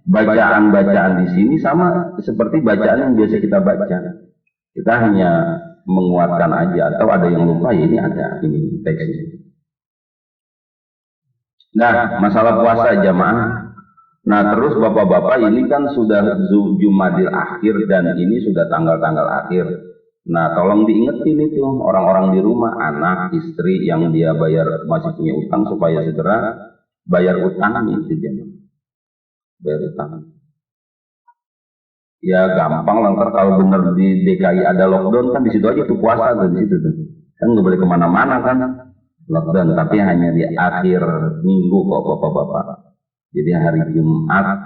[SPEAKER 3] bacaan-bacaan di sini sama seperti bacaan yang biasa kita baca. Kita hanya menguatkan aja, atau ada yang lupa ya ini ada ini teksnya. Nah, masalah puasa jamaah. Nah, terus Bapak-bapak ini kan sudah Jumadil akhir dan ini sudah tanggal-tanggal akhir. Nah, tolong diingetin itu orang-orang di rumah, anak, istri yang dia bayar masih punya utang supaya segera bayar utangnya itu jamaah. Bayar utang. Ya gampang lah, ntar kalau bener di DKI ada lockdown kan di situ aja tuh puasa tuh di situ tuh. Kan nggak boleh kemana-mana kan. Lockdown, tapi hanya di akhir minggu kok Bapak-bapak. Jadi hari Jumat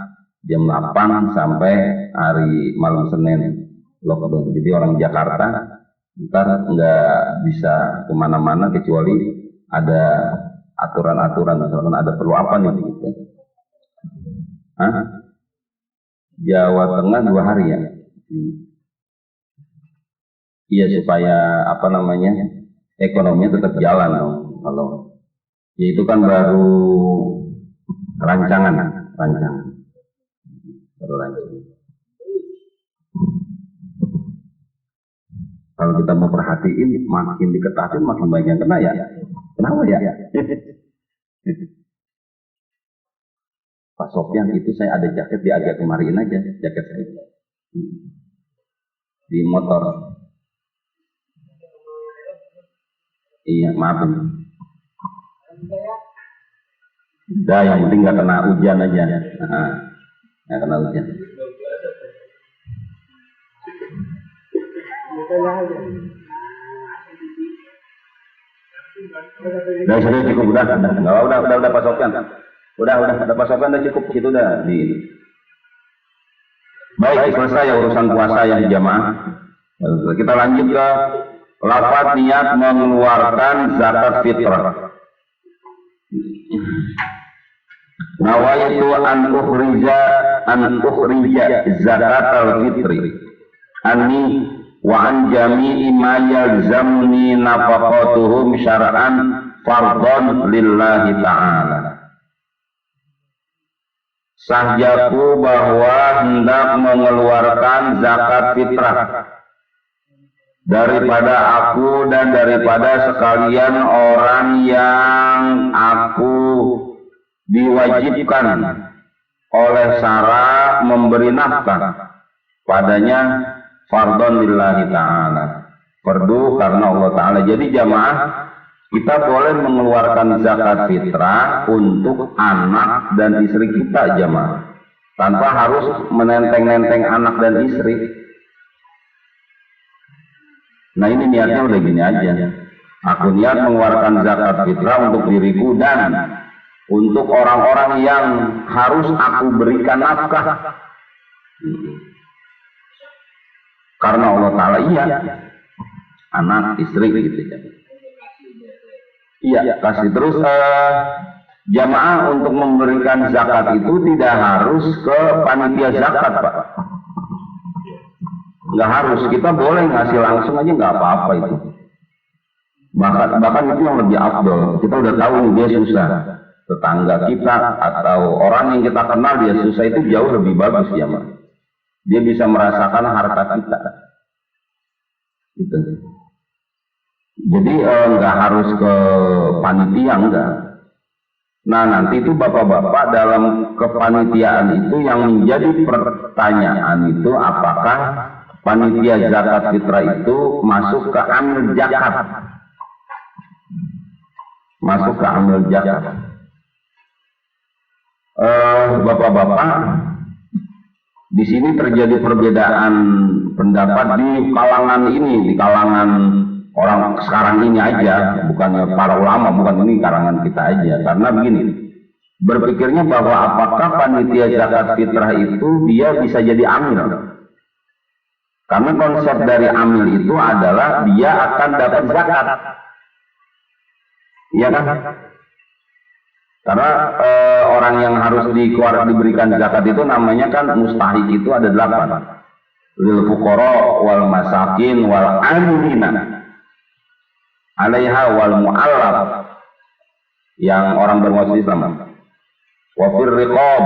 [SPEAKER 3] jam 8 sampai hari malam Senin lockdown. Jadi orang Jakarta ntar nggak bisa kemana-mana kecuali ada aturan-aturan, misalkan ada perlu apa nih gitu. Hah? Jawa Tengah 2 hari ya. Iya supaya apa namanya ekonominya tetap jalan dong. Kalau ya itu kan baru rancangan. Baru rancangan. Kalau kita mau perhatiin, makin diketatin makin banyak kena ya. Kenapa ya? Pak Sofyan itu saya ada jaket, dia agak kemarin aja jaket saya di motor. Iya maafin. Udah yang penting nggak kena hujan aja. Nggak kena hujan. Dari situ cukup udah pasokan. Udah ada pasokan udah cukup situ udah di. Baik, selesai ya urusan puasa ya jamaah. Kita lanjut ke lafaz niat mengeluarkan zakat fitrah. Nawaitu an ukhrija zakat al-fitri anni wa an jami'i ma yalzamni nafaqatuhum syar'an fardhan lillahi ta'ala. Sahjaku bahwa hendak mengeluarkan zakat fitrah daripada aku dan daripada sekalian orang yang aku diwajibkan oleh syara memberi nafkah padanya fardhon lillahi ta'ala, fardu karena Allah Ta'ala. Jadi jamaah, kita boleh mengeluarkan zakat fitrah untuk anak dan istri kita jamaah, tanpa harus menenteng-nenteng anak dan istri. Nah ini niatnya udah gini aja, aku niat mengeluarkan zakat fitrah untuk diriku dan untuk orang-orang yang harus aku berikan nafkah. Karena Allah Ta'ala iya, anak, istri gitu ya. Iya, kasih terus jamaah untuk memberikan zakat itu tidak harus ke panitia zakat, Pak. Nggak harus, kita boleh ngasih langsung aja nggak apa-apa itu. Bahkan itu yang lebih afdol. Kita udah tahu dia susah, tetangga kita atau orang yang kita kenal dia susah, itu jauh lebih bagus ya, Mas. Dia bisa merasakan harta kita. Gitu. Jadi nggak harus ke panitia, enggak. Nah nanti itu bapak-bapak dalam kepanitiaan itu yang menjadi pertanyaan itu apakah panitia zakat fitrah itu masuk ke amil zakat? Masuk ke amil zakat. Bapak-bapak, di sini terjadi perbedaan pendapat di kalangan ini, di kalangan orang sekarang ini aja, bukannya para ulama, bukan ini karangan kita aja. Karena begini, berpikirnya bahwa apakah panitia zakat fitrah itu dia bisa jadi amil? Karena konsep dari amil itu adalah dia akan dapat zakat, iya kan? Karena orang yang harus diberikan zakat itu namanya kan mustahik, itu ada 8. Lil fuqara wal masakin wal amilina alaiha wal mu'allaf, yang orang bermuasir Islam, wa fir riqab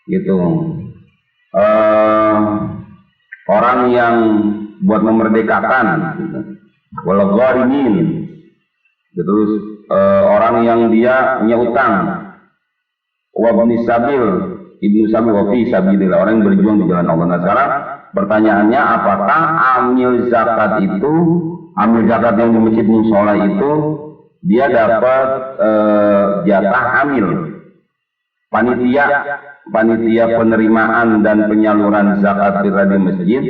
[SPEAKER 3] gitu, orang yang buat memerdekakan gitu. Wal gharimin, terus orang yang dia punya utang, wa ibnis sabil, ibnu sabil wa fi sabilillah, orang yang berjuang di jalan Allah. Nah sekarang pertanyaannya, apakah amil zakat itu, amil zakat yang di masjid musola itu dia dapat jatah amil panitia penerimaan dan penyaluran zakat fitrah di masjid,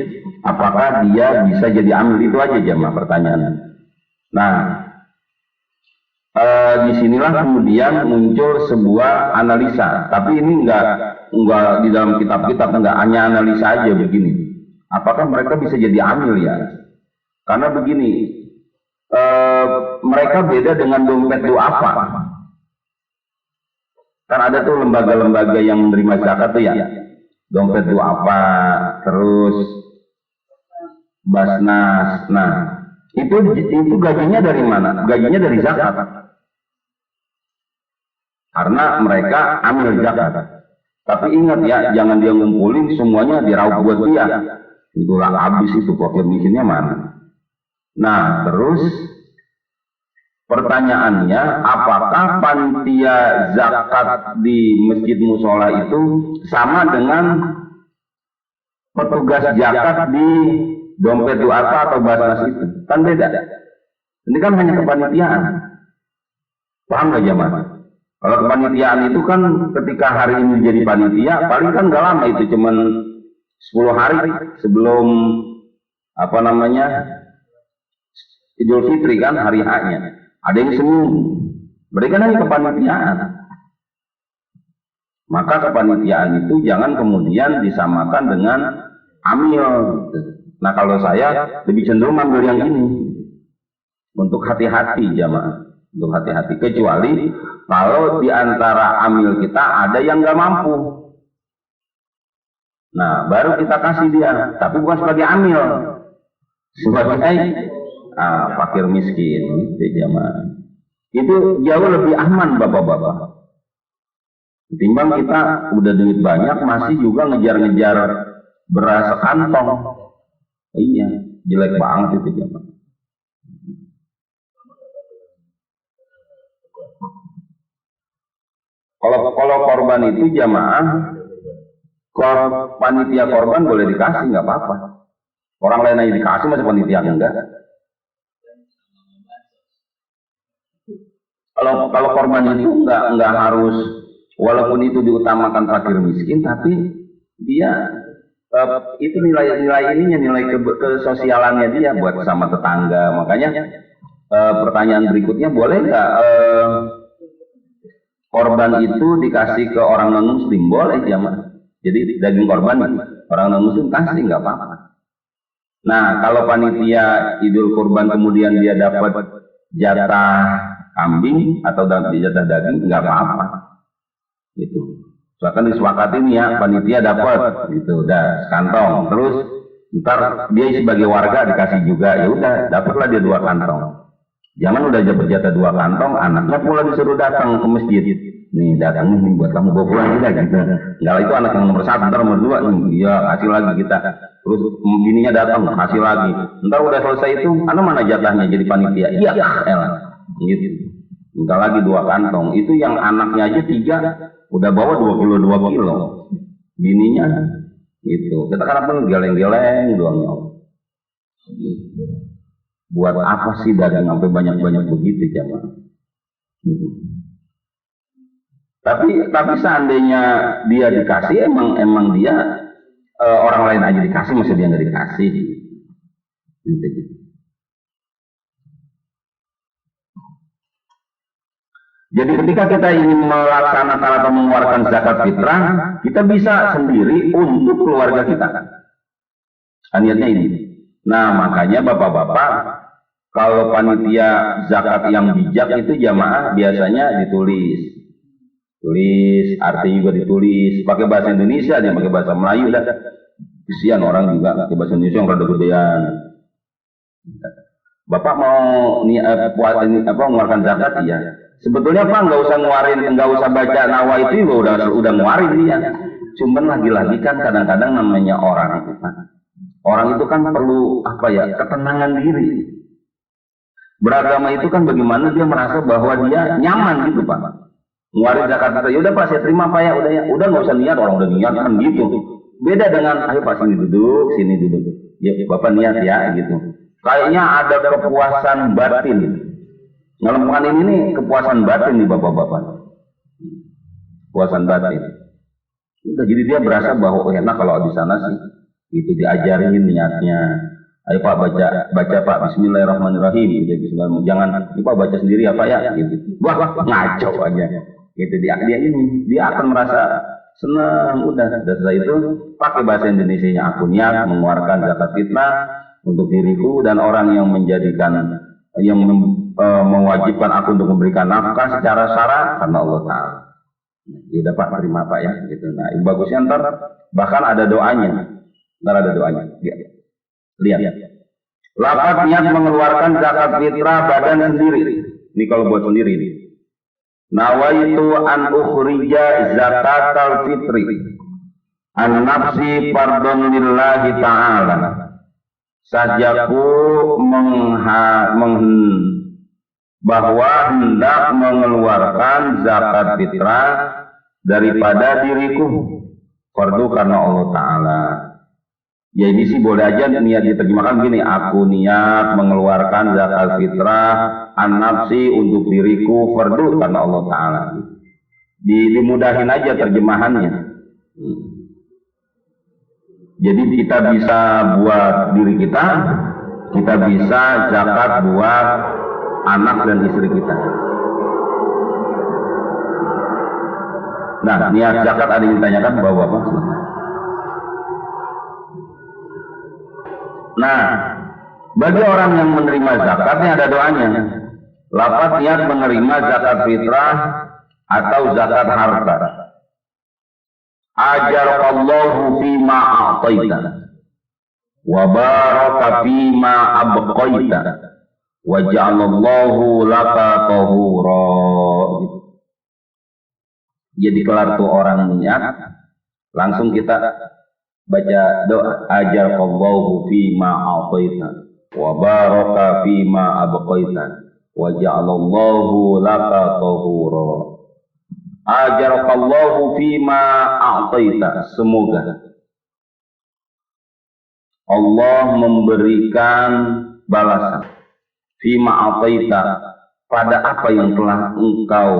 [SPEAKER 3] apakah dia bisa jadi amil? Itu aja jamaah pertanyaannya. Nah disinilah kemudian muncul sebuah analisa, tapi ini enggak di dalam kitab-kitab, enggak, hanya analisa aja begini. Apakah mereka bisa jadi amil ya? Karena begini, mereka beda dengan dompet duafa. Kan ada tuh lembaga-lembaga yang menerima zakat tuh ya, dompet duafa, terus Basnas. Nah, itu gajinya dari mana? Gajinya dari zakat. Karena mereka amil zakat. Tapi ingat ya, jangan dia ngumpulin semuanya diraup buat dia. Itulah habis itu, pokoknya misinya mana. Nah, terus pertanyaannya, apakah panitia zakat di masjid musola itu sama dengan petugas zakat di dompet duafa atau basnas itu? Kan beda. Ini kan hanya kepanitiaan. Paham gak jamaah? Kalau kepanitiaan itu kan ketika hari ini jadi panitia, paling kan gak lama, itu cuman 10 hari sebelum Idul Fitri kan, hari H-nya. ada yang seminggu. Berikan aja kepanitiaan. Maka kepanitiaan itu jangan kemudian disamakan dengan amil. Gitu. Nah kalau saya lebih cenderung ambil yang ini. Untuk hati-hati jamaah. Untuk hati-hati. Kecuali kalau di antara amil kita ada yang nggak mampu. Nah baru kita kasih dia. Tapi bukan sebagai amil. Sebagai fakir miskin. Gitu jamaah. Itu jauh lebih aman bapak-bapak. Ketimbang kita udah duit banyak masih juga ngejar-ngejar beras sekantong. Iya, jelek banget itu jamaah. Kalau korban itu jamaah, kalau panitia korban boleh dikasih nggak apa-apa. Orang lain aja dikasih masa panitia enggak. Kalau korban itu nggak harus, walaupun itu diutamakan fakir miskin, tapi dia itu nilai ininya, nilai kesosialannya dia buat sama tetangga. Makanya pertanyaan berikutnya, boleh nggak korban itu dikasih ke orang non muslim? Boleh jamaah. Jadi daging korban orang non muslim kasih nggak apa-apa. Nah kalau panitia Idul Kurban kemudian dia dapat jatah kambing atau jatah daging, nggak apa-apa. Gitu. Soalnya disepakatin ya, panitia dapat gitu, udah sekantong. Terus ntar dia sebagai warga dikasih juga, ya udah dapatlah dia 2 kantong. Jangan udah dapat jatah 2 kantong, anaknya pula disuruh datang ke masjid. Nih datang nih buat kamu bawa pulang juga gitu. Enggak, itu anak yang nomor 1, ntar nomor 2 nih, iya kasih lagi kita. Terus bininya datang, kasih lagi. Ntar udah selesai itu, anak mana jatahnya jadi panitia? Iya, gitu. Enggak lagi 2 kantong. Itu yang anaknya aja 3 udah bawa 2 kilo. Bininya itu. Kita kan apa geleng-geleng doang. Buat apa sih dagang sampai banyak-banyak begitu jamaah? Gitu. Tapi seandainya dia dikasih, emang dia orang lain aja dikasih, masa dia nggak dikasih? Gitu. Jadi ketika kita ingin melaksanakan atau mengeluarkan zakat fitrah, kita bisa sendiri untuk keluarga kita. Niatnya ini. Nah makanya bapak-bapak, kalau panitia zakat yang bijak itu jamaah biasanya ditulis. Tulis, arti juga ditulis. Pakai bahasa Indonesia, dia pakai bahasa Melayu. Kesian orang juga pakai bahasa Indonesia yang rada gedean. Bapak mau mengeluarkan zakat, iya. Sebetulnya Pak nggak usah ngeluarin, nggak usah baca nawa itu juga udah ngeluarin dia. Cuman lagi-lagi kan kadang-kadang namanya orang itu kan perlu ketenangan diri. Beragama itu kan bagaimana dia merasa bahwa dia nyaman gitu Pak. Ngeluarin zakat kita, ya udah Pak saya terima Pak ya, udah nggak usah niat, orang udah niat kan gitu. Beda dengan ayo Pak sini duduk. Ya Bapak niat ya gitu. Kayaknya ada kepuasan batin. Ngelempkan ini nih kepuasan batin nih bapak-bapak. Kepuasan batin. Udah jadi dia berasa bahwa enak kalau di sana sih. Itu diajarin niatnya. Ayo Pak baca Pak Bismillahirrahmanirrahim. Gitu, Bismillahirrahmanirrahim. Jangan ini Pak baca sendiri apa ya? Gitu. Wah ngaco aja. Gitu dia akan merasa senang. Udah setelah itu pakai bahasa Indonesianya, aku niat mengeluarkan zakat fitrah untuk diriku dan orang yang mewajibkan aku untuk memberikan nafkah secara syara karena Allah Ta'ala. Ya udah Pak, terima Pak ya gitu. Nah bagusnya ntar bahkan ada doanya. Lihat lafaz niat mengeluarkan zakat fitrah badan sendiri. Ini kalau buat sendiri ini. Nawaitu an ukhrija zakatal fitri an nafsi fardhon lillahi ta'ala. Sajaku bahwa hendak mengeluarkan zakat fitrah daripada diriku, fardu karena Allah Ta'ala. Ya ini sih boleh aja niat diterjemahkan gini, aku niat mengeluarkan zakat fitrah an-nafsi untuk diriku, fardu karena Allah Ta'ala. Dimudahin aja terjemahannya. Jadi kita bisa buat diri kita bisa zakat buat anak dan istri kita. Nah, niat zakat ada yang ditanyakan Bapak-bapak. Nah, bagi orang yang menerima zakatnya ada doanya. Lafaz niat menerima zakat fitrah atau zakat harta. Ajarallahu fima a'taita wa baraka fima abqaita wa ja'alallahu laka tahura. Jadi kelar tuh orang niat, langsung kita baca doa ajarallahu fima a'taita wa baraka fima abqaita wa ja'alallahu laka tahura. Ajarakallahu fima a'taita. Semoga Allah memberikan balasan fima a'taita pada apa yang telah engkau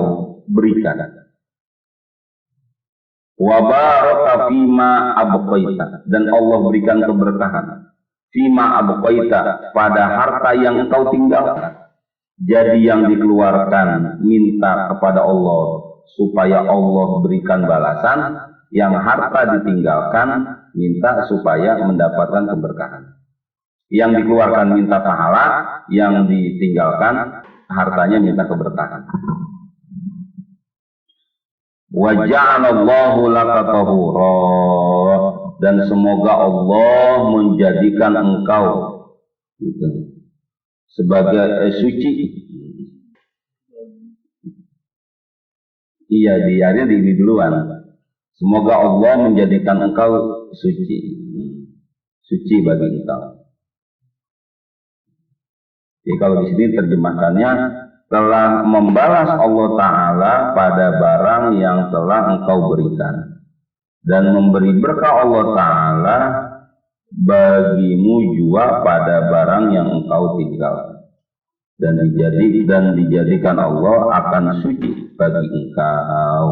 [SPEAKER 3] berikan. Wa baraka fima abqaita, dan Allah berikan keberkahan fima abqaita pada harta yang engkau tinggalkan. Jadi yang dikeluarkan minta kepada Allah supaya Allah berikan balasan, yang harta ditinggalkan minta supaya mendapatkan keberkahan. Yang dikeluarkan minta pahala, yang ditinggalkan hartanya minta keberkahan. Wa ja'alallahu laka tahura, dan semoga Allah menjadikan engkau sebagai suci. Iya, dianya di duluan. Semoga Allah menjadikan engkau suci. Suci bagi engkau. Jadi kalau di sini terjemahkannya, telah membalas Allah Ta'ala pada barang yang telah engkau berikan, dan memberi berkah Allah Ta'ala bagimu juga pada barang yang engkau tinggalkan, dan dijadikan Allah akan suci bagi engkau.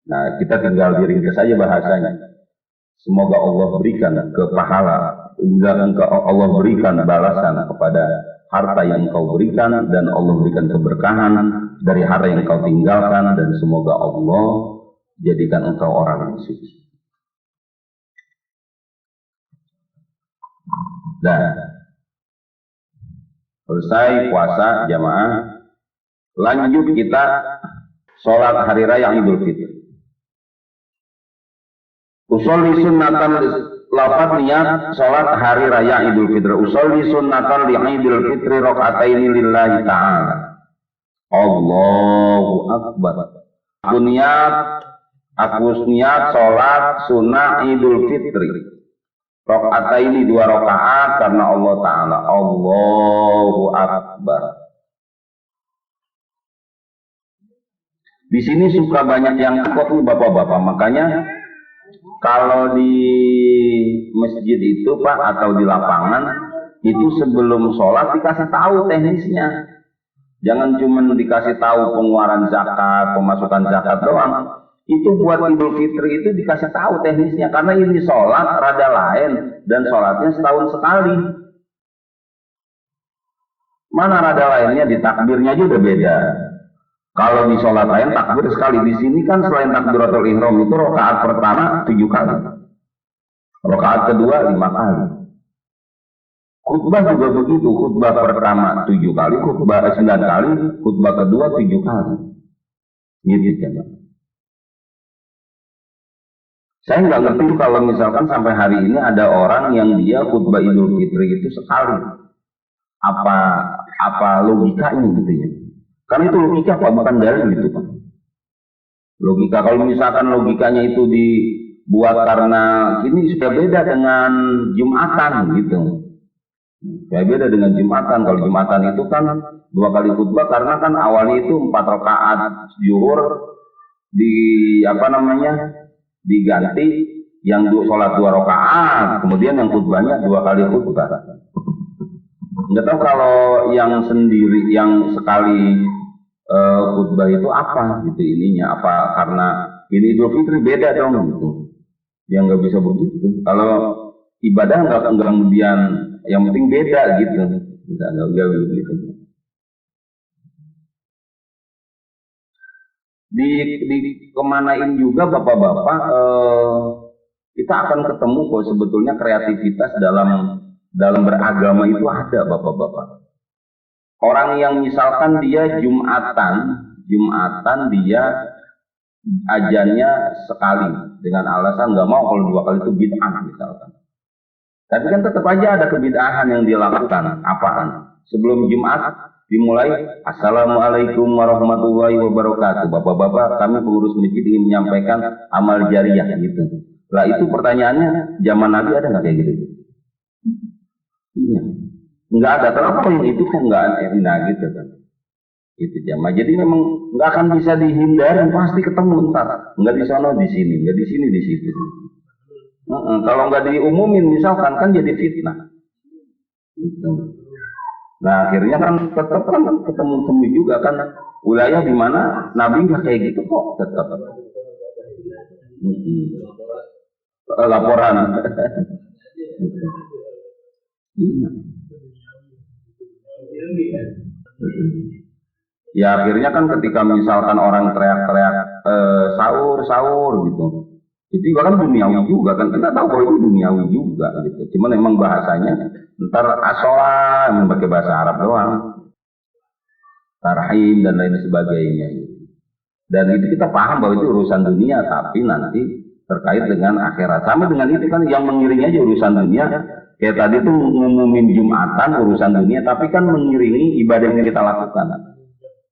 [SPEAKER 3] Nah, kita tinggal diringkas saja bahasanya. Semoga Allah berikan kepahala, Allah berikan balasan kepada harta yang engkau berikan, dan Allah berikan keberkahan dari harta yang engkau tinggalkan, dan semoga Allah jadikan engkau orang yang suci. Dan selesai puasa jamaah, lanjut kita sholat hari raya Idul Fitri. Usolli sunnatan, lafaz niat sholat hari raya Idul Fitri. Usolli sunnatan li Idul Fitri rakaataini lillahi ta'ala. Allahu Akbar. Aku niat sholat sunnah Idul Fitri. Rakaataini 2 rakaat karena Allah Ta'ala. Allahu Akbar. Di sini suka banyak yang takut nih bapak-bapak, makanya kalau di masjid itu Pak atau di lapangan itu sebelum sholat dikasih tahu teknisnya. Jangan cuma dikasih tahu pengeluaran zakat, pemasukan zakat doang. Itu buat Idul Fitri itu dikasih tahu teknisnya, karena ini sholat rada lain dan sholatnya setahun sekali. Mana rada lainnya, di takbirnya juga beda. Kalau di sholat lain takbir sekali, di sini kan selain takbiratul ihram itu rakaat pertama 7 kali, rakaat kedua 5 kali. Khutbah juga begitu, khutbah pertama 7 kali, khutbah 9 kali, khutbah kedua 7 kali. Gitu ya. Saya nggak ngerti kalau misalkan sampai hari ini ada orang yang dia khutbah Idul Fitri itu sekali. Apa logikanya gitu ya? Karena itu logika Pak, bukan dalil gitu Pak. Logika, kalau misalkan logikanya itu dibuat karena ini sudah beda dengan Jumatan gitu. Sudah beda dengan Jumatan. Kalau Jumatan itu kan 2 kali khutbah, karena kan awalnya itu 4 rakaat zuhur diganti yang sholat 2 rakaat, kemudian yang khutbahnya 2 kali khutbah. Nggak tahu kalau yang sendiri, yang sekali khutbah itu apa gitu ininya, apa karena ini Idul Fitri beda dong gitu. Yang nggak bisa begitu. Kalau ibadah nggak kemudian yang penting beda gitu. Enggak begitu. Di kemanain juga bapak-bapak, kita akan ketemu kok sebetulnya kreativitas dalam beragama itu ada bapak-bapak. Orang yang misalkan dia Jumatan dia ajannya sekali dengan alasan nggak mau kalau 2 kali itu bid'ah misalkan. Tapi kan tetap aja ada kebid'ahan yang dia lakukan. Apaan? Sebelum Jumat dimulai, Assalamualaikum warahmatullahi wabarakatuh. Bapak-bapak, kami pengurus masjid ingin menyampaikan amal jariah gitu. Lah itu pertanyaannya, zaman Nabi ada nggak kayak gitu? Iya, nggak ada. Kenapa yang itu kok nggak ada gitu kan? Itu jamaah. Jadi memang nggak akan bisa dihindari, pasti ketemu ntar. Nggak di sana di sini, nggak di sini di situ. Kalau nggak diumumin misalkan kan jadi fitnah. Gitu. Nah akhirnya kan tetap kan ketemu juga kan wilayah di mana Nabi nggak kayak gitu kok tetap. Laporan. Ya akhirnya kan ketika misalkan orang teriak-teriak sahur gitu. Itu juga kan duniawi juga kan, kita tahu bahwa itu duniawi juga gitu. Cuman memang bahasanya ntar asolah pakai bahasa Arab doang, tarhim dan lain sebagainya. Dan itu kita paham bahwa itu urusan dunia, tapi nanti terkait dengan akhirat. Sama dengan itu kan yang mengiringi aja urusan dunia. Kayak tadi tuh ngumumin Jumatan urusan dunia, tapi kan mengiringi ibadah yang kita lakukan.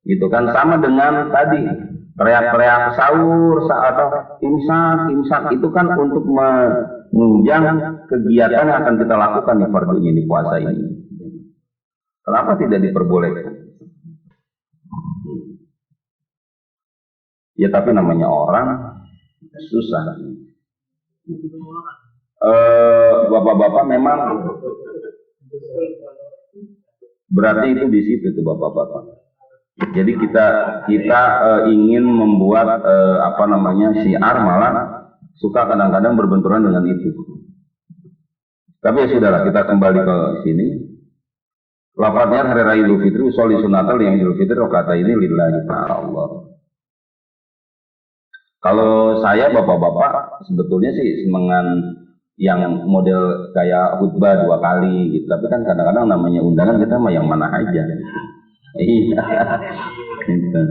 [SPEAKER 3] Gitu kan sama dengan tadi teriak-teriak sahur atau imsak itu kan untuk menunjang kegiatan yang akan kita lakukan di fardunya di puasa ini. Kenapa tidak diperbolehkan? Ya tapi namanya orang susah. Bapak-bapak memang berarti itu di situ tuh bapak-bapak. Jadi kita ingin membuat syiar malah suka kadang-kadang berbenturan dengan itu. Tapi ya sudahlah, kita kembali ke sini. Lafadznya hari raya Idul Fitri usolli sunnatal yang Idul Fitri rakaat ini lillahi ta'ala Allah. Kalau saya bapak-bapak sebetulnya sih senengan yang model kayak khutbah 2 kali gitu. Tapi kan kadang-kadang namanya undangan kita mah yang mana aja. Iya. Gitu.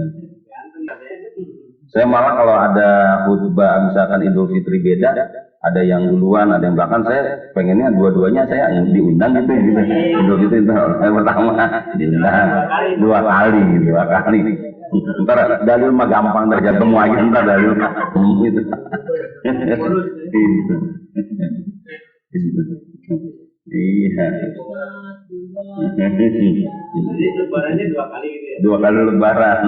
[SPEAKER 3] Saya malah kalau ada khutbah misalkan Idul Fitri beda, ada yang duluan, ada yang belakang, saya pengennya dua-duanya saya diundang gitu. Idul Fitri itu saya pertama diundang 2 kali. Ntar dalil mah gampang aja semua aja ntar dalil gitu. Iya.
[SPEAKER 4] Jadi lebarannya 2 kali gitu ya?
[SPEAKER 3] 2 kali lebaran.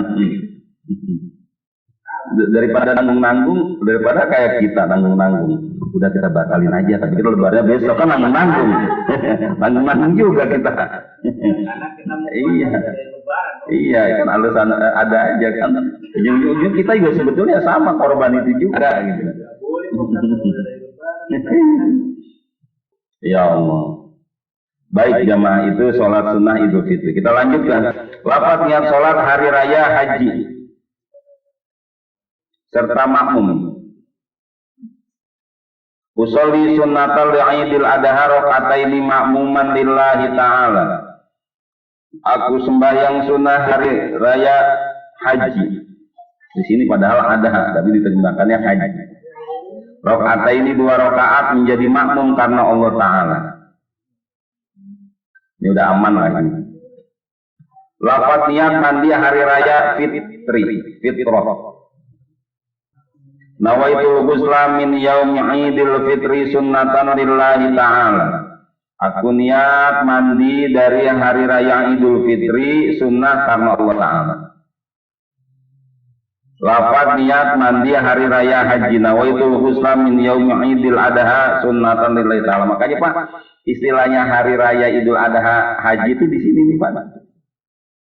[SPEAKER 3] Daripada nanggung-nanggung, daripada kayak kita nanggung-nanggung. Udah kita batalin aja, tapi kita lebarannya besok kan nanggung-nanggung. Nanggung-nanggung juga kita.
[SPEAKER 4] Karena kita mau
[SPEAKER 3] iya.
[SPEAKER 4] Lebaran.
[SPEAKER 3] Iya, kan alasan ada aja kan. Ujung-ujung kita juga sebetulnya sama korban itu juga gitu. Ya Allah. Baik jamaah, itu sholat sunnah Idul Fitri. Kita lanjutkan. Lafaz niat sholat hari raya haji serta makmum. Usolli sunnatal li'idil adha rakaataini makmuman lillahi ta'ala. Aku sembahyang sunnah hari raya haji. Di sini padahal adha, tapi diterjemahkannya haji. Rakaataini 2 rakaat menjadi makmum karena Allah Ta'ala. Ini udah aman lagi. Lafaz niat mandi hari raya fitrah. Nawaitul ghusla min yaumi Idul Fitri sunnatan lillahi ta'ala. Aku niat mandi dari hari raya Idul Fitri sunnah karena Allah Ta'ala. Lafaz niat mandi hari raya haji. Nawaitul ghusla min yaumi Idul Adha sunnatan lillahi ta'ala. Makanya Pak, istilahnya hari raya Idul Adha haji itu di sini nih Pak.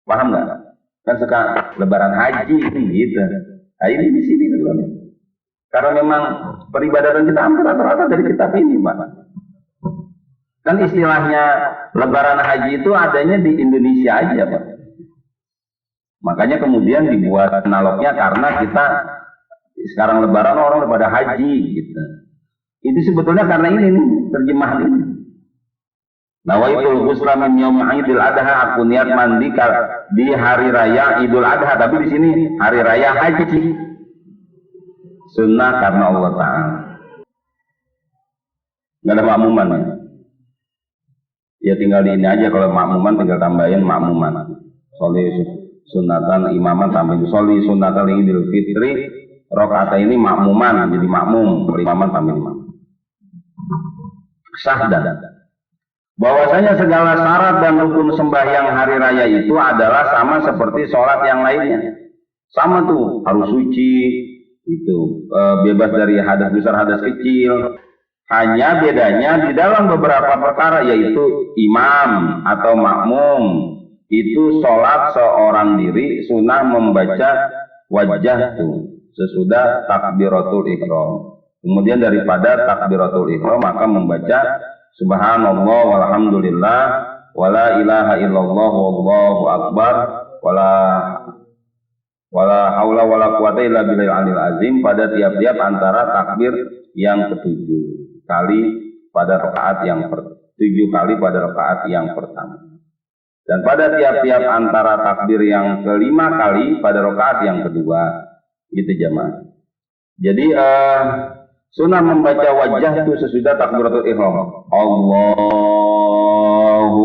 [SPEAKER 3] Paham nggak? Kan suka lebaran haji gitu. Nah ini di sini sebenarnya. Karena memang peribadatan kita hampir rata-rata dari kitab ini Pak. Kan istilahnya Lebaran Haji itu adanya di Indonesia aja, Pak. Makanya kemudian dibuat analognya karena kita sekarang Lebaran orang pada haji gitu. Itu sebetulnya karena ini nih terjemahan ini. Nawaitul ghusla min yaum Idul Adha, aku niat mandi di hari raya Idul Adha, tapi di sini hari raya haji. Sunnah karena Allah Ta'ala. Nggak ada makmuman ya. Ya tinggal di ini aja, kalau makmuman tinggal tambahin makmuman. Soli sunatan imaman tambahin soli sunatan Idul Fitri. Rakaat ini makmuman, jadi makmum, imaman tambahin imam. Sahdan. Bahwasanya segala syarat dan rukun sembahyang hari raya itu adalah sama seperti sholat yang lainnya. Sama tuh, harus suci, itu bebas dari hadas besar, hadas kecil. Hanya bedanya di dalam beberapa perkara, yaitu imam atau makmum itu sholat seorang diri sunnah membaca wajah tuh sesudah takbiratul ihram. Kemudian daripada takbiratul ihram maka membaca subhanallah walhamdulillah wala ilaha illallah wallahu akbar wala haula wala quwata illa billahil aliyil azim pada tiap-tiap antara takbir yang ketujuh kali pada rakaat yang tujuh kali pada rakaat yang pertama. Dan pada tiap-tiap antara takbir yang kelima kali pada rakaat yang kedua. Gitu jamaah. Jadi sunnah membaca wajah itu sesudah takbiratul ihram. Allahu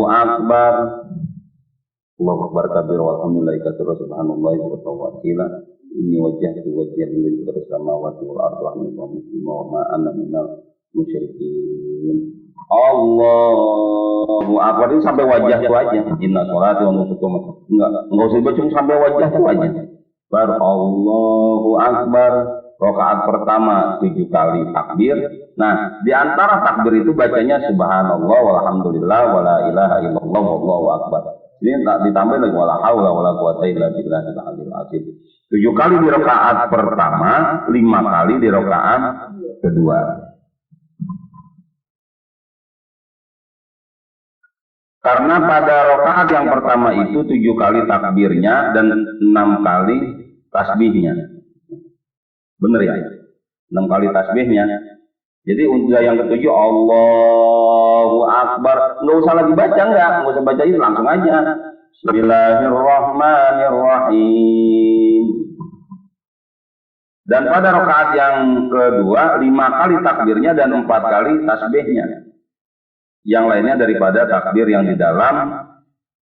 [SPEAKER 3] akbar. Allahu akbar kabir walhamdulillahi katsira subhanallahi wa ta'ala. Ini wajah lillahi samawati wal ardi wa ma ana minal musyrikin. Allahu akbar itu sampai wajah itu aja. Inna sholati wa nusuki enggak usah baca sampai wajah itu aja. Baru Allahu akbar. Rakaat pertama 7 kali takbir. Nah, di antara takbir itu bacanya subhanallah walhamdulillah wala ilaha illallah wallahu akbar. Ini tak ditambah lagi wala haula wala quwata illa billahil aliyil azim. 7 kali di rakaat pertama, 5 kali di rakaat kedua. Karena pada rakaat yang pertama itu 7 kali takbirnya dan 6 kali tasbihnya. Bener ya? 6 kali tasbihnya. Jadi untuk yang ketujuh Allahu Akbar. Nggak usah lagi baca, nggak usah baca itu, langsung aja. Bismillahirrahmanirrahim. Dan pada rakaat yang kedua 5 kali takbirnya dan 4 kali tasbihnya. Yang lainnya daripada takbir yang di dalam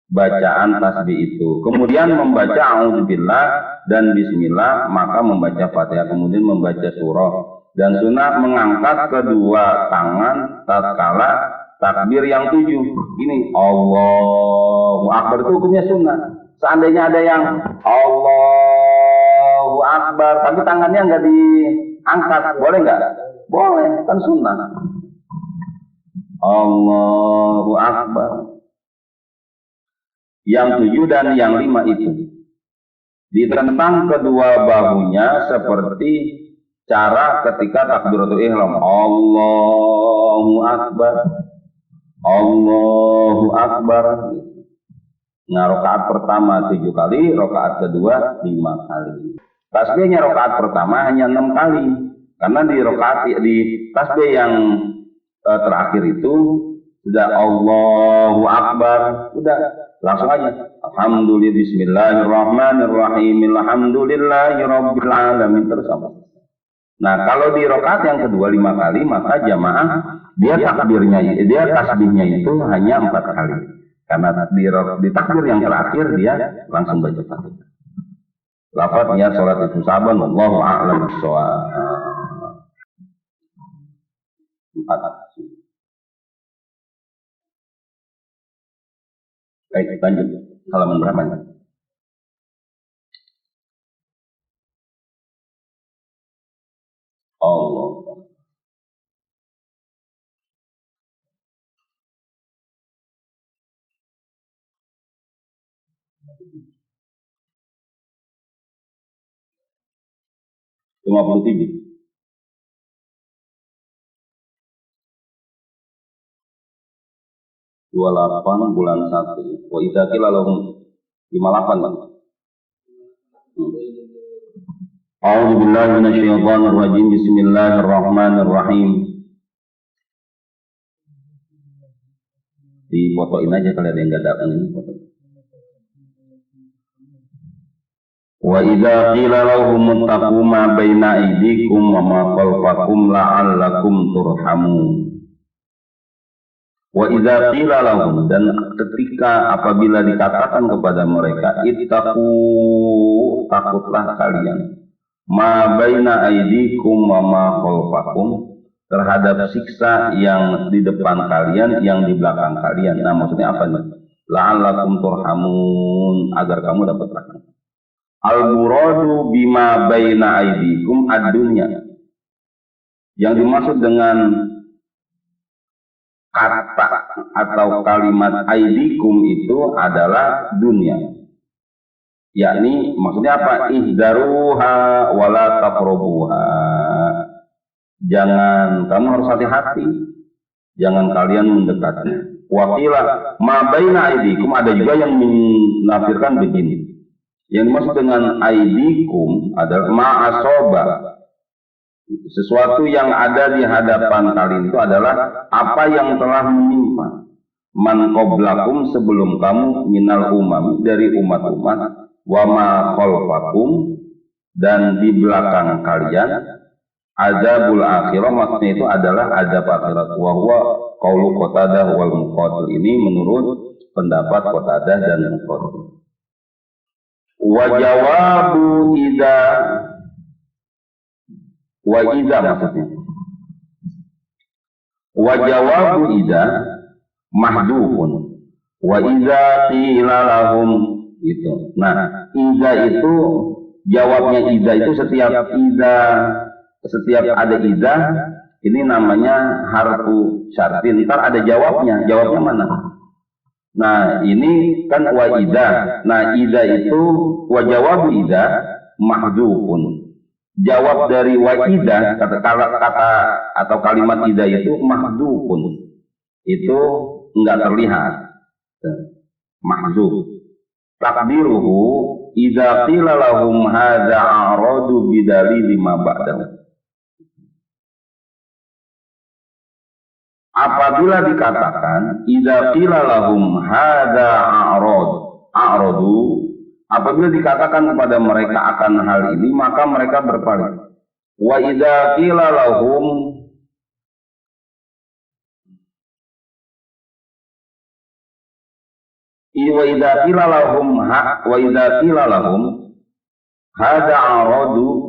[SPEAKER 3] bacaan tasbih itu. Kemudian membaca a'udzubillah dan bismillah, maka membaca Fatihah, kemudian membaca surah. Dan sunnah mengangkat kedua tangan tatkala takbir yang 7. Ini Allahu Akbar itu hukumnya sunnah. Seandainya ada yang Allahu Akbar tapi tangannya nggak diangkat, boleh nggak? Boleh, kan sunnah. Allahu Akbar. Yang 7 dan yang 5 itu ditentang kedua bahunya seperti cara ketika takbiratul ihram. Allahu Akbar. Allahu Akbar. Nah, rakaat pertama 7 kali, rakaat kedua 5 kali. Tasbihnya rakaat pertama hanya 6 kali. Karena di tasbih yang terakhir itu sudah Allahu Akbar, udah langsung aja alhamdulillah bismillahirrahmanirrahim alhamdulillahirabbil alamin terus apa. Nah, kalau di rakaat yang kedua 5 kali maka jamaah dia tasbihnya itu hanya 4 kali. Karena di takbir yang terakhir dia langsung baca Fatihah. Lafaznya salat itu saban wallahu a'lam bissawab. 4. Baik, lanjut. Halaman berapa ini? Allah. Lima puluh tujuh. 28 bulan 1. Wa idza qila lahum 58 Bang. A'udzu billahi minasyaitonir rajim. Bismillahirrahmanirrahim. Difotoin aja kalau ada yang enggak datang ini foto. Wa idza qila lahum ittaqu ma baina aydikum wa ma khalfakum la'allakum turhamun. Wa idza qila lahum, dan ketika apabila dikatakan kepada mereka, ittaqu, takutlah kalian, ma baina aydikum wa ma khalfakum, terhadap siksa yang di depan kalian, yang di belakang kalian. Nah, maksudnya apa nih? La'allakum turhamun, agar kamu dapat rahmat. Al-muradu bima baina aydikum ad-dunya. Yang dimaksud dengan kata atau kalimat aydikum itu adalah dunia. Yakni maksudnya apa? Ihdaruha wala taqrabuha. Jangan, kamu harus hati-hati. Jangan kalian mendekatnya. Wakilah ma baina aydikum, ada juga yang menafsirkan begini. Yang dimaksud dengan aydikum adalah ma'asoba. Sesuatu yang ada di hadapan kalian itu adalah apa yang telah menimpa man qablakum, sebelum kamu, minal umam, dari umat-umat, wa ma khalfakum, dan di belakang kalian, azabul akhirah, maksudnya itu adalah azab akhirat. Wa huwa qaulu Qatadah wal Muqatil, ini menurut pendapat Qatadah dan Muqatil. Wa jawabu idza, wa idza maksudnya, wa jawabu idza mahdufun, wa idza qila lahum, gitu. Nah, idza itu, jawabnya idza itu setiap ada idza, ini namanya harfu syartin. Ntar ada jawabnya mana? Nah, ini kan wa idza. Nah, idza itu, wa jawabu idza mahdufun. Jawab dari wa idza, kata atau kalimat idza itu mahdufun. Itu enggak terlihat. Mahdzuf. Takdiruhu idza qila lahum hadza a'radu bidalil ma ba'dahu. Apabila dikatakan idza qila lahum hadza a'radu, apabila dikatakan kepada mereka akan hal ini, maka mereka berpaling. Wa idza qila lahum, wa idza qila lahum hadza a'radu,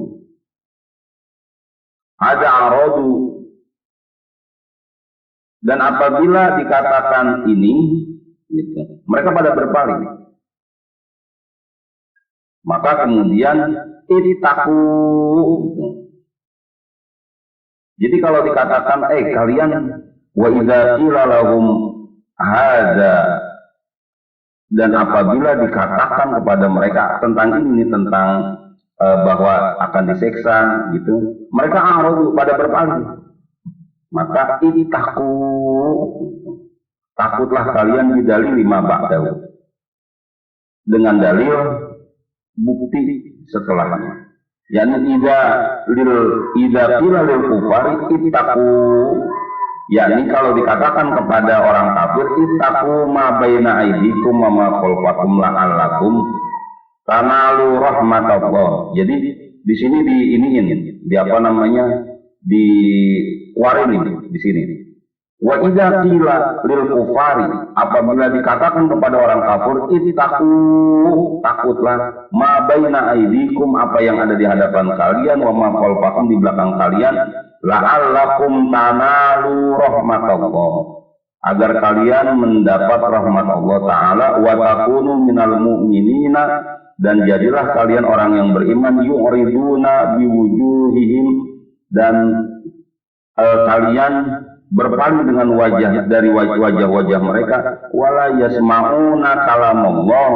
[SPEAKER 3] dan apabila dikatakan ini, gitu, mereka pada berpaling. Maka kemudian ittaqu, gitu. Jadi kalau dikatakan kalian, wa idza qila lahum hadza, dan apabila dikatakan kepada mereka tentang ini, tentang bahwa akan diseksa, gitu, mereka pada berpaling. Maka ittaqu, takutlah kalian bidalil lima ba'dahu, dengan dalil bukti setelahnya. Yani idza qila lil kufari ittaqu, yakni kalau dikatakan kepada orang kafir, ittaqu ma baina aydikum wa ma khalfakum la'allakum tanalu rahmatallah. Jadi di sini di apa namanya, di warin di sini. Wa idza qila lil kufari, apabila dikatakan kepada orang kafir, ittaqu, takutlah, ma baina aydikum, apa yang ada di hadapan kalian, wa ma khalfakum, di belakang kalian, la'allakum tanalu rahmatallah, agar kalian mendapat rahmat Allah Ta'ala, wa takunu minal mu'minina, dan jadilah kalian orang yang beriman, yu'riduna biwujuhihim, dan kalian berpaling dengan wajah dari wajah-wajah mereka, wala yasma'una kalamullah,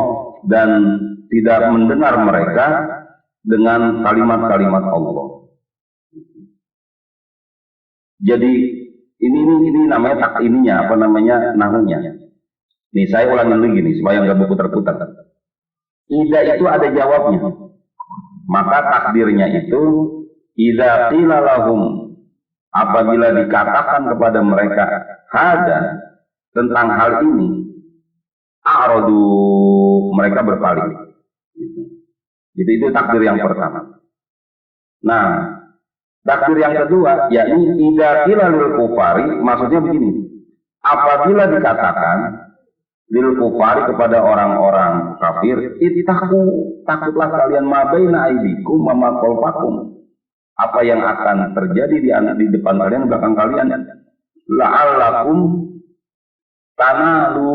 [SPEAKER 3] dan tidak mendengar mereka dengan kalimat-kalimat Allah. Jadi ini namanya nahunya. Nih saya ulangin lagi nih supaya nggak berputar-putar. Idza itu ada jawabnya. Maka takdirnya itu idza qila lahum, apabila dikatakan kepada mereka hada, tentang hal ini, a'radu, mereka berpaling. Jadi itu takdir yang pertama. Nah, takdir yang kedua, yakni idza qila lil kufari, maksudnya begini. Apabila dikatakan lil kufari kepada orang-orang kafir, ittaqu, takutlah kalian ma baina aidikum wa ma khalfakum. Apa yang akan terjadi di depan kalian, belakang kalian, la'allakum tanalu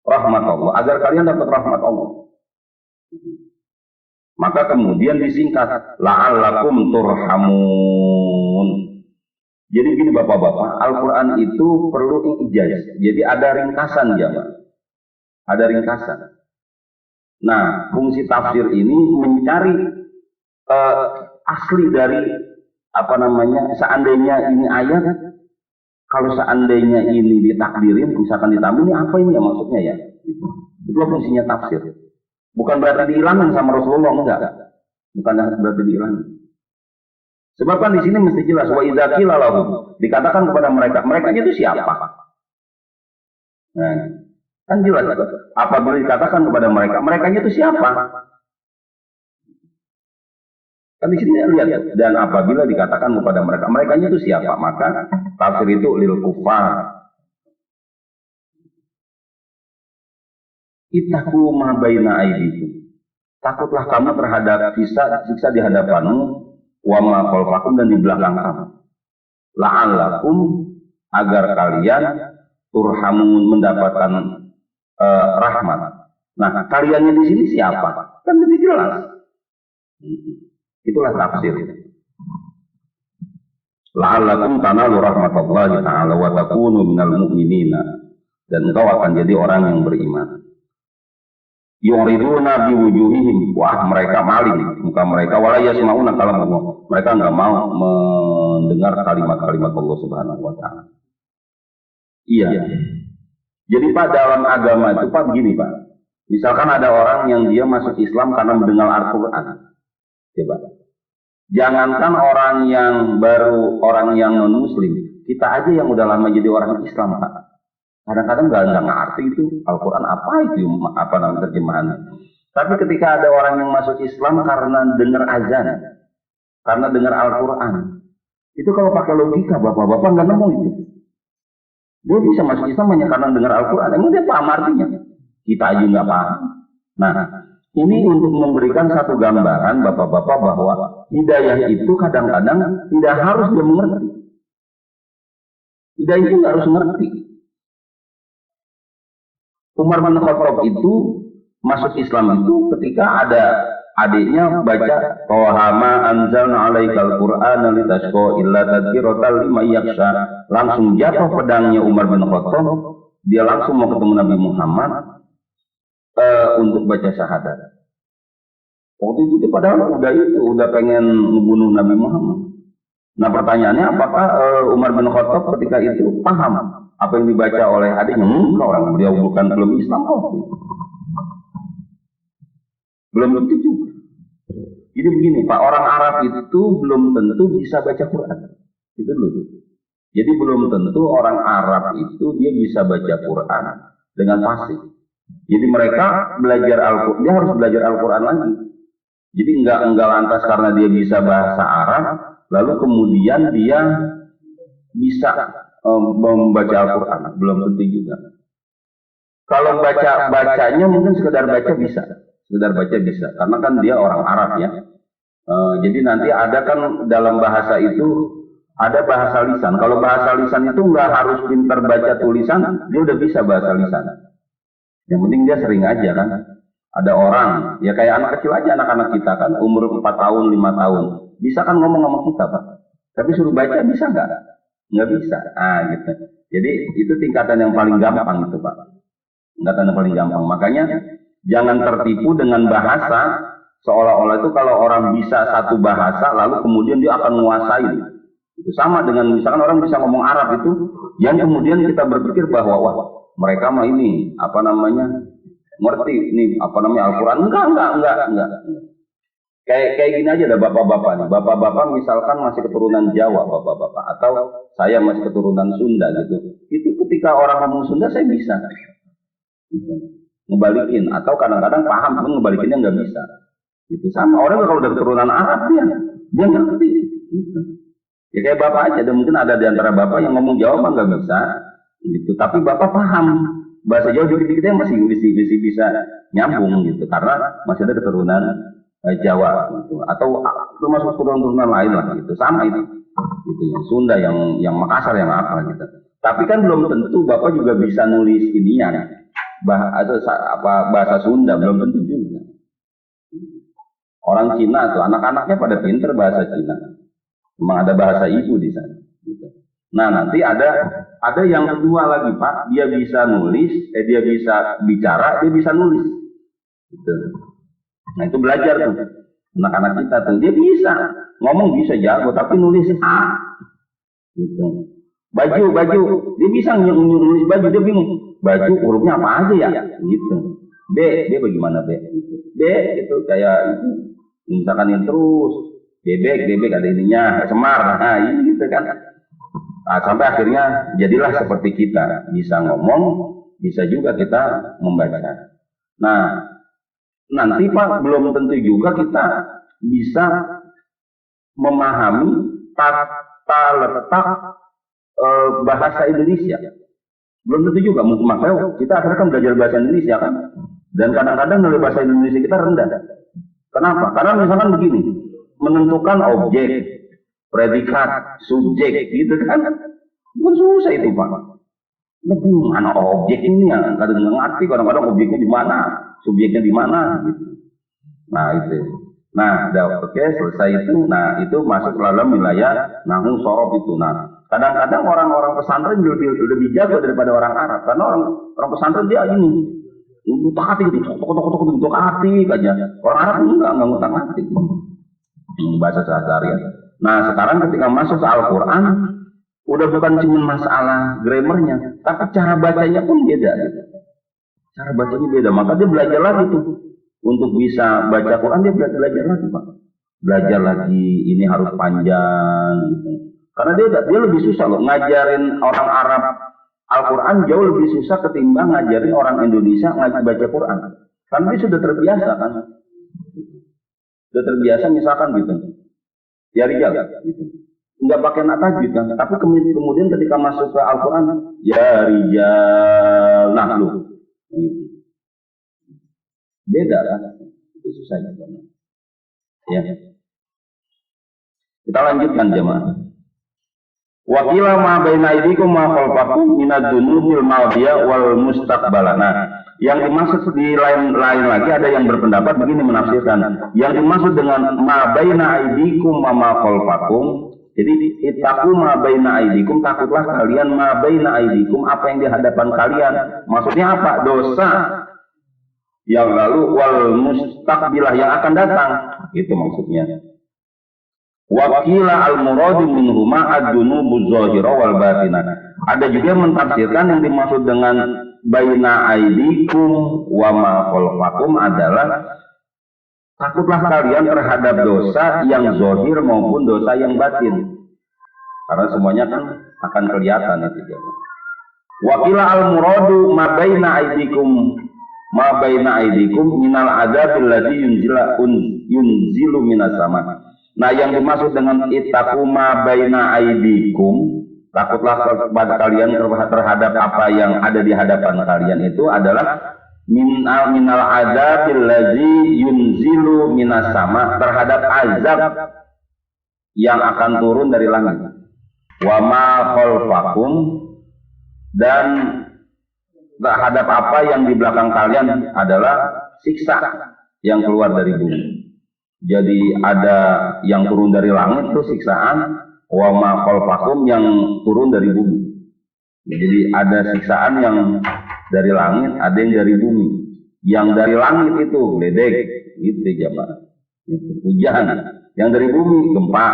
[SPEAKER 3] rahmat Allah, agar kalian dapat rahmat Allah. Maka kemudian disingkat la'allakum turhamun. Jadi gini bapak-bapak, Al-Quran itu perlu ijaz. Jadi ada ringkasan jamaah. Ada ringkasan. Nah, fungsi tafsir ini mencari asli dari apa namanya, seandainya ini ayat, kalau seandainya ini ditakdirin, misalkan ditambah, ini apa ini ya maksudnya ya? Itu fungsinya tafsir. Bukan berarti dihilangin sama Rasulullah, enggak. Bukan berarti dihilangin. Sebab kan di sini mesti jelas, wa idza qila lahum, dikatakan kepada mereka, mereka itu siapa? Nah, kan jelas. Apabila dikatakan kepada mereka, mereka itu siapa? Kan di sini lihat, dan apabila dikatakan kepada mereka, mereka itu siapa? Maka tafsir itu lil kufar. Ittaqu ma baina aydikum. Takutlah kamu terhadap siksa di hadapanmu, wa ma khalfakum, dan di belakang kamu. La'allakum, agar kalian turhamun, mendapatkan rahmat. Nah, kaliannya di sini siapa? Kan lebih jelas. Itulah tafsir. La'allakum tanalu rahmatallahi ta'ala wa takunu minal mu'minina, dan engkau akan jadi orang yang beriman. Yuriduna biwujuhihim, wah mereka maling muka mereka, wala yasmauna kalamullah, mereka enggak mau mendengar kalimat-kalimat Allah Subhanahu wa taala. Iya. Jadi Pak, dalam agama itu Pak begini Pak. Misalkan ada orang yang dia masuk Islam karena mendengar Al-Qur'an. Coba. Jangankan orang yang baru, orang yang non-muslim, kita aja yang udah lama jadi orang Islam Pak. Kadang-kadang nggak ngerti itu Al-Quran apa itu, apa namanya terjemahannya. Tapi ketika ada orang yang masuk Islam karena dengar azan, karena dengar Al-Quran, itu kalau pakai logika bapak-bapak nggak nemu itu. Dia bisa masuk Islam hanya karena dengar Al-Quran. Emang dia paham artinya? Kita aja nggak paham. Nah, ini untuk memberikan satu gambaran bapak-bapak bahwa hidayah itu kadang-kadang tidak harus dia mengerti. Hidayah itu nggak harus mengerti. Umar bin Khattab itu masuk Islam itu ketika ada adiknya baca Toha ma anzalna alaikal qur'ana litashqa illa tadhkiratan liman yakhsha, langsung jatuh pedangnya Umar bin Khattab, dia langsung mau ketemu Nabi Muhammad untuk baca syahadat. Waktu itu dia padahal udah pengen ngebunuh Nabi Muhammad. Nah pertanyaannya, apakah Umar bin Khattab ketika itu paham apa yang dibaca oleh adiknya? Orang beliau belum Islam kok. Belum tentu juga. Jadi begini Pak, orang Arab itu belum tentu bisa baca Quran. Itu dulu. Jadi belum tentu orang Arab itu dia bisa baca Quran dengan fasih. Jadi mereka belajar Al-Quran, dia harus belajar Al-Quran lagi. Jadi enggak lantas karena dia bisa bahasa Arab, lalu kemudian dia bisa membaca Al-Quran, belum tentu juga. Kalau bacanya mungkin sekedar baca bisa, karena kan dia orang Arab ya. Jadi nanti ada kan dalam bahasa itu ada bahasa lisan. Kalau bahasa lisan itu nggak harus pintar baca tulisan, dia udah bisa bahasa lisan. Yang penting dia sering aja kan. Ada orang, ya kayak anak kecil aja, anak-anak kita kan umur 4 tahun, 5 tahun, bisa kan ngomong sama kita Pak. Tapi suruh baca bisa nggak? Nggak bisa. Gitu. Jadi itu tingkatan yang paling gampang itu Pak. Tingkatan yang paling gampang. Makanya jangan tertipu dengan bahasa seolah-olah itu kalau orang bisa satu bahasa lalu kemudian dia akan menguasai. Itu sama dengan misalkan orang bisa ngomong Arab itu, yang kemudian kita berpikir bahwa wah mereka mah ini apa namanya ngerti ini apa namanya Al-Quran. Enggak. Kayak gini aja ada bapak-bapak nih. Bapak-bapak misalkan masih keturunan Jawa bapak-bapak atau saya masih keturunan Sunda gitu. Itu ketika orang ngomong Sunda saya bisa gitu. Ngebalikin atau kadang-kadang paham pun ngebalikinnya nggak bisa. Itu sama orang kalau udah keturunan Arab dia ngerti gitu. Ya kayak bapak aja, dan mungkin ada di antara bapak yang ngomong Jawa mah nggak bisa, gitu. Tapi bapak paham bahasa Jawa dikit-dikitnya masih bisa nyambung gitu, karena masih ada keturunan Jawa gitu, atau termasuk keturunan lain lah gitu, sama itu, gitu yang Sunda, yang Makassar, yang apa gitu. Tapi kan belum tentu bapak juga bisa nulis inian, bahasa Sunda belum tentu juga. Orang Cina tuh anak-anaknya pada pinter bahasa Cina. Memang ada bahasa ibu di sana. Gitu. Nah nanti ada yang kedua lagi Pak, dia bisa nulis, dia bisa bicara, dia bisa nulis. Gitu. Nah itu belajar tuh, anak-anak kita tuh dia bisa ngomong bisa jago, tapi nulis A. Gitu. Baju, dia bisa nulis baju, dia bingung. Baju hurufnya apa aja ya? Gitu. B bagaimana B? Gitu. B itu kayak itu, misalkan ini terus. Bebek ada ininya, semar, nah ini gitu kan. Nah, sampai akhirnya jadilah seperti kita, bisa ngomong, bisa juga kita membaca. Nah, nanti Pak belum tentu juga kita bisa memahami tata letak bahasa Indonesia. Belum tentu juga, makanya kita akhirnya kan belajar bahasa Indonesia kan. Dan kadang-kadang nilai bahasa Indonesia kita rendah. Kenapa? Karena misalkan begini, menentukan objek, predikat, subjek, gitu kan? Bukan susah itu Pak. Lebih mana objek ini ya? Kadang-kadang ngerti, kadang-kadang objeknya di mana, subjeknya di mana, gitu. Nah itu. Nah, oke, selesai itu. Nah itu masuk dalam wilayah nahwu sorof itu. Nah, kadang-kadang orang-orang pesantren lebih jago daripada orang Arab, karena orang pesantren dia ini untuk hati gitu, untuk hati aja. Orang Arab enggak ngutang hati. Bahasa sehari-hari. Nah sekarang ketika masuk ke Al-Quran udah bukan cuma masalah grammarnya, tapi cara bacanya pun beda gitu. Cara bacanya beda, maka dia belajar lagi tuh untuk bisa baca Quran, dia belajar lagi Pak. Belajar lagi, ini harus panjang gitu. Karena dia lebih susah loh ngajarin orang Arab Al-Quran, jauh lebih susah ketimbang ngajarin orang Indonesia baca Quran. Karena dia sudah terbiasa kan. Sudah terbiasa misalkan gitu, ya rijal gitu, nggak pakai tajwid kan, tapi kemudian ketika masuk ke Al-Quran, ya rijal nahlu, gitu. Beda kan, itu susah juga. Ya, kita lanjutkan jemaah. Wakila ma baina aydikum ma khalfakum minad dunubil madiyah wal mustaqbalah. Nah, yang dimaksud di lain lagi ada yang berpendapat begini menafsirkan. Yang dimaksud dengan ma baina aydikum ma khalfakum, jadi ittaqu ma baina aydikum, takutlah kalian ma baina aydikum, apa yang di hadapan kalian. Maksudnya apa? Dosa yang lalu wal mustaqbilah yang akan datang. Itu maksudnya. Wakila al-muradu minhuma ad-dunubu zahira wal batinah. Ada juga yang mentafsirkan yang dimaksud dengan baina aidikum wa ma khalfakum adalah takutlah kalian terhadap dosa yang zahir maupun dosa yang batin. Karena semuanya kan akan kelihatan itu. Wakila al-muradu ma baina aidikum minal adabil ladzi yunzilu minas sama. Nah yang dimaksud dengan ittaqu ma baina aidikum, takutlah kepada kalian terhadap apa yang ada di hadapan kalian itu adalah minal adabil ladzi yunzilu minas sama, terhadap azab yang akan turun dari langit. Wa ma khalfakum, dan terhadap apa yang di belakang kalian adalah siksa yang keluar dari bumi. Jadi ada yang turun dari langit itu siksaan, wa ma khalfakum yang turun dari bumi. Jadi ada siksaan yang dari langit, ada yang dari bumi. Yang dari langit itu ledek, itu jamaah. Itu hujan. Yang dari bumi gempa.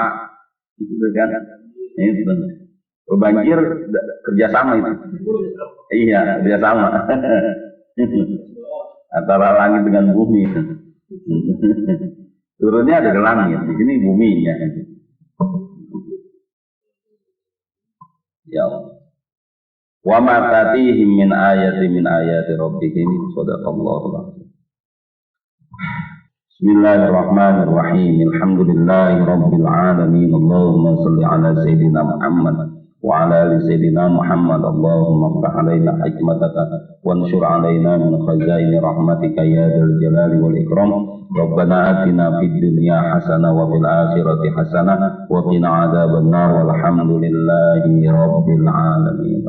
[SPEAKER 3] Itu kan. Itu. Banjir kerjasama itu. Iya, kerjasama. Antara langit dengan bumi. Turunnya ada di langit, di sini buminya. Ya Allah. Wa ma tatihim min ayati rabbihim sadaqallahu alazim. Bismillahirrahmanirrahim. Alhamdulillahi rabbil alamin. Allahumma shalli ala sayyidina Muhammad wa ala ali sayyidina Muhammad. Allahumma iftah alaina hikmataka wanshur alaina min khazaini rahmatika ya dzal jalali wal ikram. Rabbana atina fid dunya hasanah wa fil akhirati hasanah wa qina adzabannar walhamdulillahi rabbil alamin.